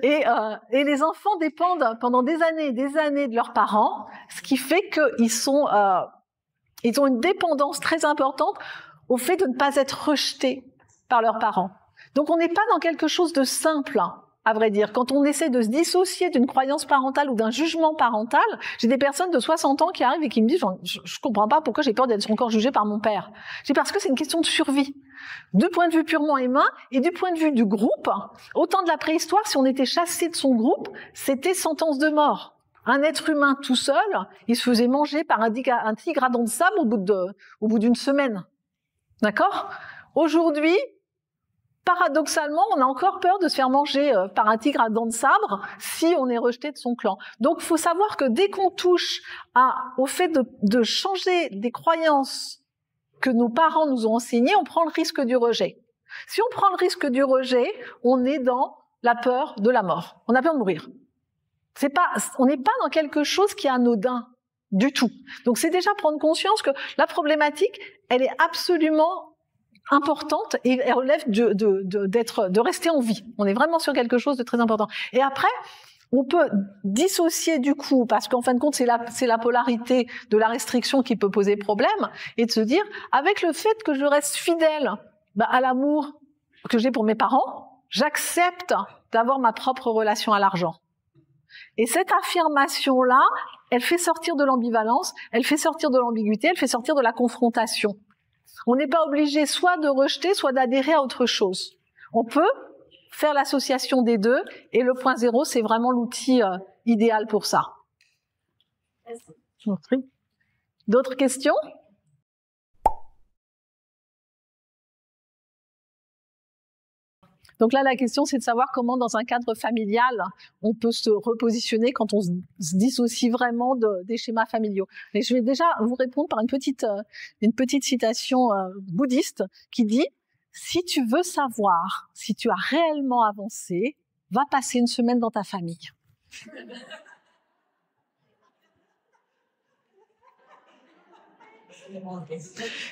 et les enfants dépendent pendant des années et des années de leurs parents, ce qui fait qu'ils ont une dépendance très importante au fait de ne pas être rejetés par leurs parents. Donc on n'est pas dans quelque chose de simple, hein, à vrai dire. Quand on essaie de se dissocier d'une croyance parentale ou d'un jugement parental, j'ai des personnes de 60 ans qui arrivent et qui me disent « je comprends pas pourquoi j'ai peur d'être encore jugée par mon père ». Je dis parce que c'est une question de survie. Du point de vue purement humain et du point de vue du groupe, au temps de la préhistoire, si on était chassé de son groupe, c'était sentence de mort. Un être humain tout seul, il se faisait manger par un tigre à dents de sable au bout d'une semaine. D'accord? Aujourd'hui, paradoxalement, on a encore peur de se faire manger par un tigre à dents de sabre si on est rejeté de son clan. Donc, il faut savoir que dès qu'on touche au fait de changer des croyances que nos parents nous ont enseignées, on prend le risque du rejet. Si on prend le risque du rejet, on est dans la peur de la mort. On a peur de mourir. On n'est pas dans quelque chose qui est anodin du tout. Donc, c'est déjà prendre conscience que la problématique, elle est absolument importante et elle relève de rester en vie. On est vraiment sur quelque chose de très important. Et après, On peut dissocier du coup, parce qu'en fin de compte, c'est la polarité de la restriction qui peut poser problème, et de se dire, avec le fait que je reste fidèle à l'amour que j'ai pour mes parents, j'accepte d'avoir ma propre relation à l'argent. Et cette affirmation-là, elle fait sortir de l'ambivalence, elle fait sortir de l'ambiguïté, elle fait sortir de la confrontation. On n'est pas obligé soit de rejeter, soit d'adhérer à autre chose. On peut faire l'association des deux, et le point zéro, c'est vraiment l'outil idéal pour ça. D'autres questions ? Donc là, la question, c'est de savoir comment, dans un cadre familial, on peut se repositionner quand on se dissocie vraiment des schémas familiaux. Et je vais déjà vous répondre par une petite citation bouddhiste qui dit « Si tu veux savoir si tu as réellement avancé, va passer une semaine dans ta famille. »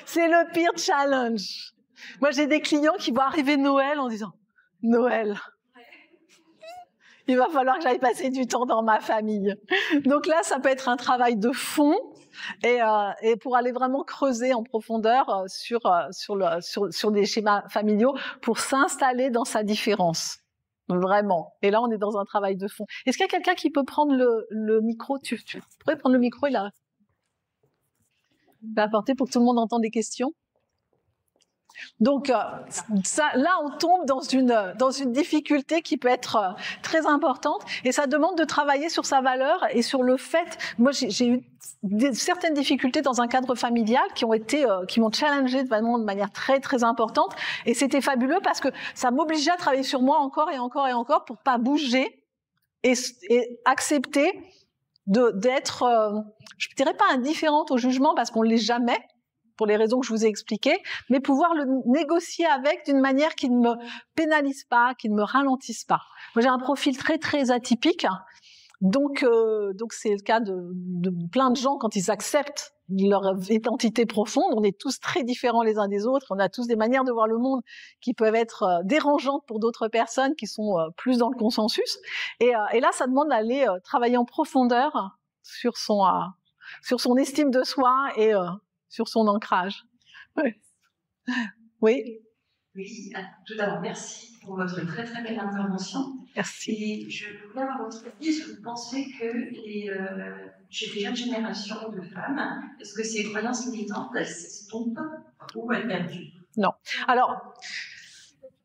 C'est le pire challenge. Moi, j'ai des clients qui vont arriver Noël en disant « Noël, il va falloir que j'aille passer du temps dans ma famille. » Donc là, ça peut être un travail de fond et pour aller vraiment creuser en profondeur sur des schémas familiaux pour s'installer dans sa différence. Vraiment. Et là, on est dans un travail de fond. Est-ce qu'il y a quelqu'un qui peut prendre le micro? Tu pourrais prendre le micro et là apporter pour que tout le monde entende les questions? Donc là, on tombe dans une difficulté qui peut être très importante, et ça demande de travailler sur sa valeur et sur le fait. Moi, j'ai eu certaines difficultés dans un cadre familial qui m'ont challengée vraiment de manière très très importante, et c'était fabuleux parce que ça m'obligeait à travailler sur moi encore et encore et encore pour pas bouger et accepter d'être, je dirais pas indifférente au jugement parce qu'on l'est jamais, pour les raisons que je vous ai expliquées, mais pouvoir le négocier avec d'une manière qui ne me pénalise pas, qui ne me ralentisse pas. Moi, j'ai un profil très très atypique, donc c'est le cas de plein de gens quand ils acceptent leur identité profonde. On est tous très différents les uns des autres, on a tous des manières de voir le monde qui peuvent être dérangeantes pour d'autres personnes qui sont plus dans le consensus. Et là, ça demande d'aller travailler en profondeur sur son estime de soi et sur son ancrage. Oui. Oui, tout d'abord, merci pour votre très très belle intervention. Merci. Et je voulais avoir votre avis. Est-ce que vous pensez que chez les jeunes générations de femmes, est-ce que ces croyances militantes, elles s'estompent ou elles perdurent? Non. Alors,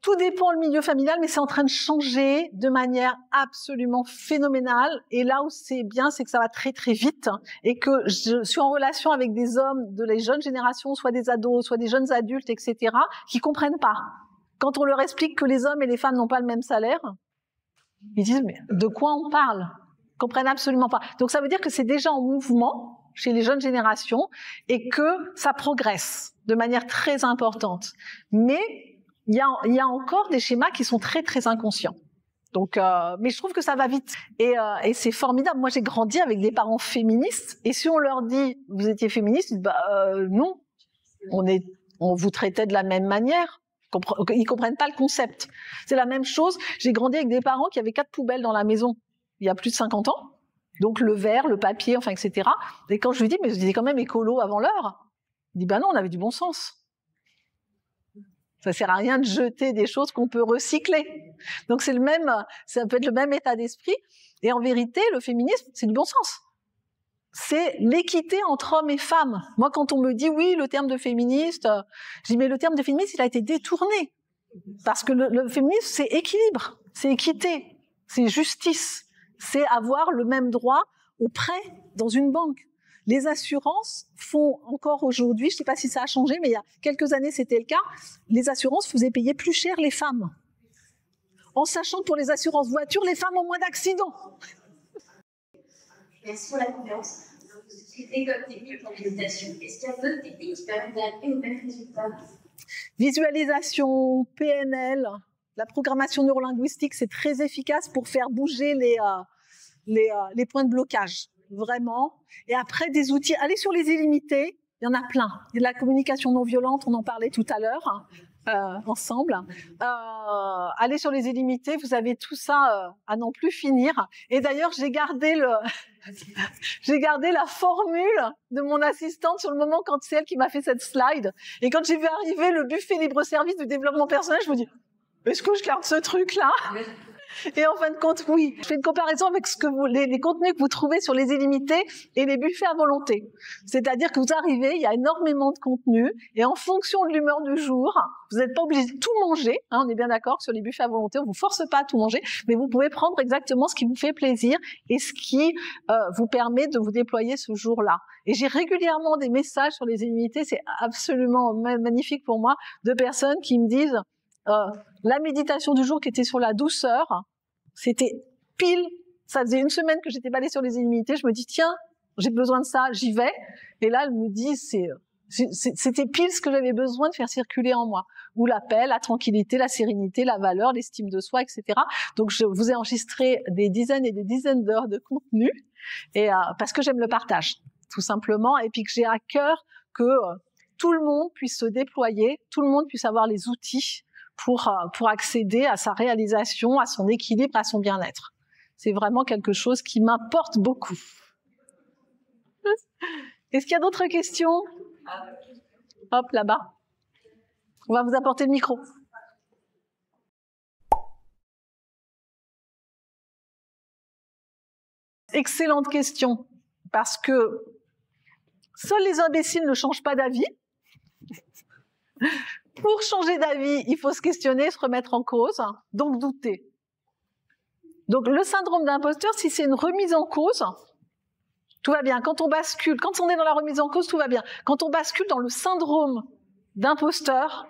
tout dépend le milieu familial, mais c'est en train de changer de manière absolument phénoménale. Et là où c'est bien, c'est que ça va très très vite et que je suis en relation avec des hommes de les jeunes générations, soit des ados, soit des jeunes adultes, etc., qui comprennent pas. Quand on leur explique que les hommes et les femmes n'ont pas le même salaire, ils disent mais de quoi on parle? Ils comprennent absolument pas. Donc ça veut dire que c'est déjà en mouvement chez les jeunes générations et que ça progresse de manière très importante. Mais il y a encore des schémas qui sont très très inconscients. Donc, mais je trouve que ça va vite et c'est formidable. Moi, j'ai grandi avec des parents féministes et si on leur dit vous étiez féministe, ils disent non, on vous traitait de la même manière. Ils comprennent pas le concept. C'est la même chose. J'ai grandi avec des parents qui avaient 4 poubelles dans la maison il y a plus de 50 ans. Donc le verre, le papier, enfin etc. Et quand je lui dis mais vous étiez quand même écolo avant l'heure, il dit non, on avait du bon sens. Ça sert à rien de jeter des choses qu'on peut recycler. Donc ça peut être le même état d'esprit. Et en vérité, le féminisme, c'est du bon sens. C'est l'équité entre hommes et femmes. Moi, quand on me dit oui, le terme de féministe, je dis mais le terme de féministe, il a été détourné. Parce que le féminisme, c'est équilibre, c'est équité, c'est justice, c'est avoir le même droit au prêt dans une banque. Les assurances font encore aujourd'hui, je ne sais pas si ça a changé, mais il y a quelques années c'était le cas, les assurances faisaient payer plus cher les femmes. En sachant que pour les assurances voitures, les femmes ont moins d'accidents. Merci pour la conférence. Donc, vous utilisez comme technique la méditation. Est-ce qu'il y a d'autres techniques qui permettent d'arriver au même résultat? Visualisation, PNL, la programmation neurolinguistique, c'est très efficace pour faire bouger les points de blocage. Vraiment. Et après, des outils. Allez sur les illimités, il y en a plein. Il y a de la communication non violente, on en parlait tout à l'heure. ensemble. Allez sur les illimités, vous avez tout ça à n'en plus finir. Et d'ailleurs, j'ai gardé la formule de mon assistante sur le moment quand c'est elle qui m'a fait cette slide. Et quand j'ai vu arriver le buffet libre-service du développement personnel, je me dis, est-ce que je garde ce truc-là? Et en fin de compte, oui. Je fais une comparaison avec les contenus que vous trouvez sur les illimités et les buffets à volonté. C'est-à-dire que vous arrivez, il y a énormément de contenu, et en fonction de l'humeur du jour, vous n'êtes pas obligé de tout manger, hein, on est bien d'accord, sur les buffets à volonté, on vous force pas à tout manger, mais vous pouvez prendre exactement ce qui vous fait plaisir et ce qui vous permet de vous déployer ce jour-là. Et j'ai régulièrement des messages sur les illimités, c'est absolument magnifique pour moi, de personnes qui me disent la méditation du jour qui était sur la douceur, c'était pile, ça faisait une semaine que j'étais pas allée sur les illimités, je me dis tiens, j'ai besoin de ça, j'y vais, et là elle me dit c'était pile ce que j'avais besoin de faire circuler en moi, ou la paix, la tranquillité, la sérénité, la valeur, l'estime de soi, etc. Donc je vous ai enregistré des dizaines et des dizaines d'heures de contenu, et parce que j'aime le partage, tout simplement, et puis que j'ai à cœur que tout le monde puisse se déployer, tout le monde puisse avoir les outils pour accéder à sa réalisation, à son équilibre, à son bien-être. C'est vraiment quelque chose qui m'importe beaucoup. Est-ce qu'il y a d'autres questions? Hop, là-bas. On va vous apporter le micro. Excellente question, parce que seuls les imbéciles ne changent pas d'avis. Pour changer d'avis, il faut se questionner, se remettre en cause, donc douter. Donc le syndrome d'imposteur, si c'est une remise en cause, tout va bien. Quand on bascule, quand on est dans la remise en cause, tout va bien. Quand on bascule dans le syndrome d'imposteur,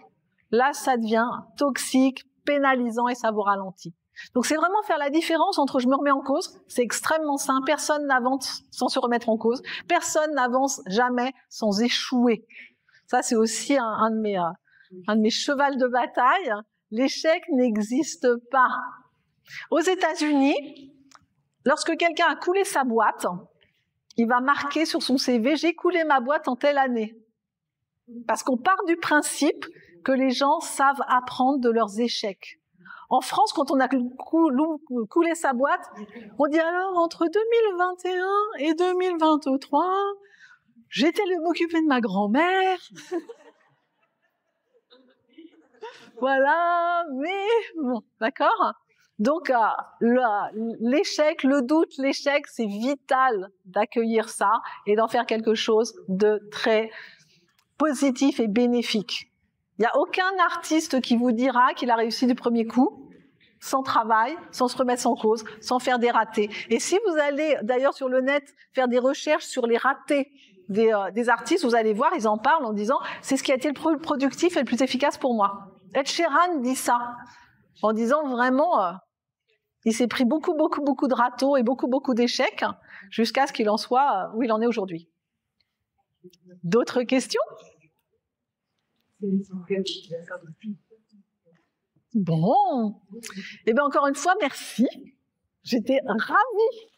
là ça devient toxique, pénalisant et ça vous ralentit. Donc c'est vraiment faire la différence entre je me remets en cause, c'est extrêmement simple, personne n'avance sans se remettre en cause, personne n'avance jamais sans échouer. Ça c'est aussi un de mes chevals de bataille, l'échec n'existe pas. Aux États-Unis, lorsque quelqu'un a coulé sa boîte, il va marquer sur son CV « J'ai coulé ma boîte en telle année ». Parce qu'on part du principe que les gens savent apprendre de leurs échecs. En France, quand on a coulé sa boîte, on dit alors entre 2021 et 2023, j'étais allée m'occuper de ma grand-mère. Voilà, mais bon, d'accord. Donc l'échec, le doute, l'échec, c'est vital d'accueillir ça et d'en faire quelque chose de très positif et bénéfique. Il n'y a aucun artiste qui vous dira qu'il a réussi du premier coup, sans travail, sans se remettre en cause, sans faire des ratés. Et si vous allez d'ailleurs sur le net faire des recherches sur les ratés des artistes, vous allez voir, ils en parlent en disant c'est ce qui a été le plus productif et le plus efficace pour moi. Ed Sheeran dit ça, en disant vraiment, il s'est pris beaucoup de râteaux et beaucoup d'échecs jusqu'à ce qu'il en soit où il en est aujourd'hui. D'autres questions? Bon, et bien encore une fois, merci. J'étais ravie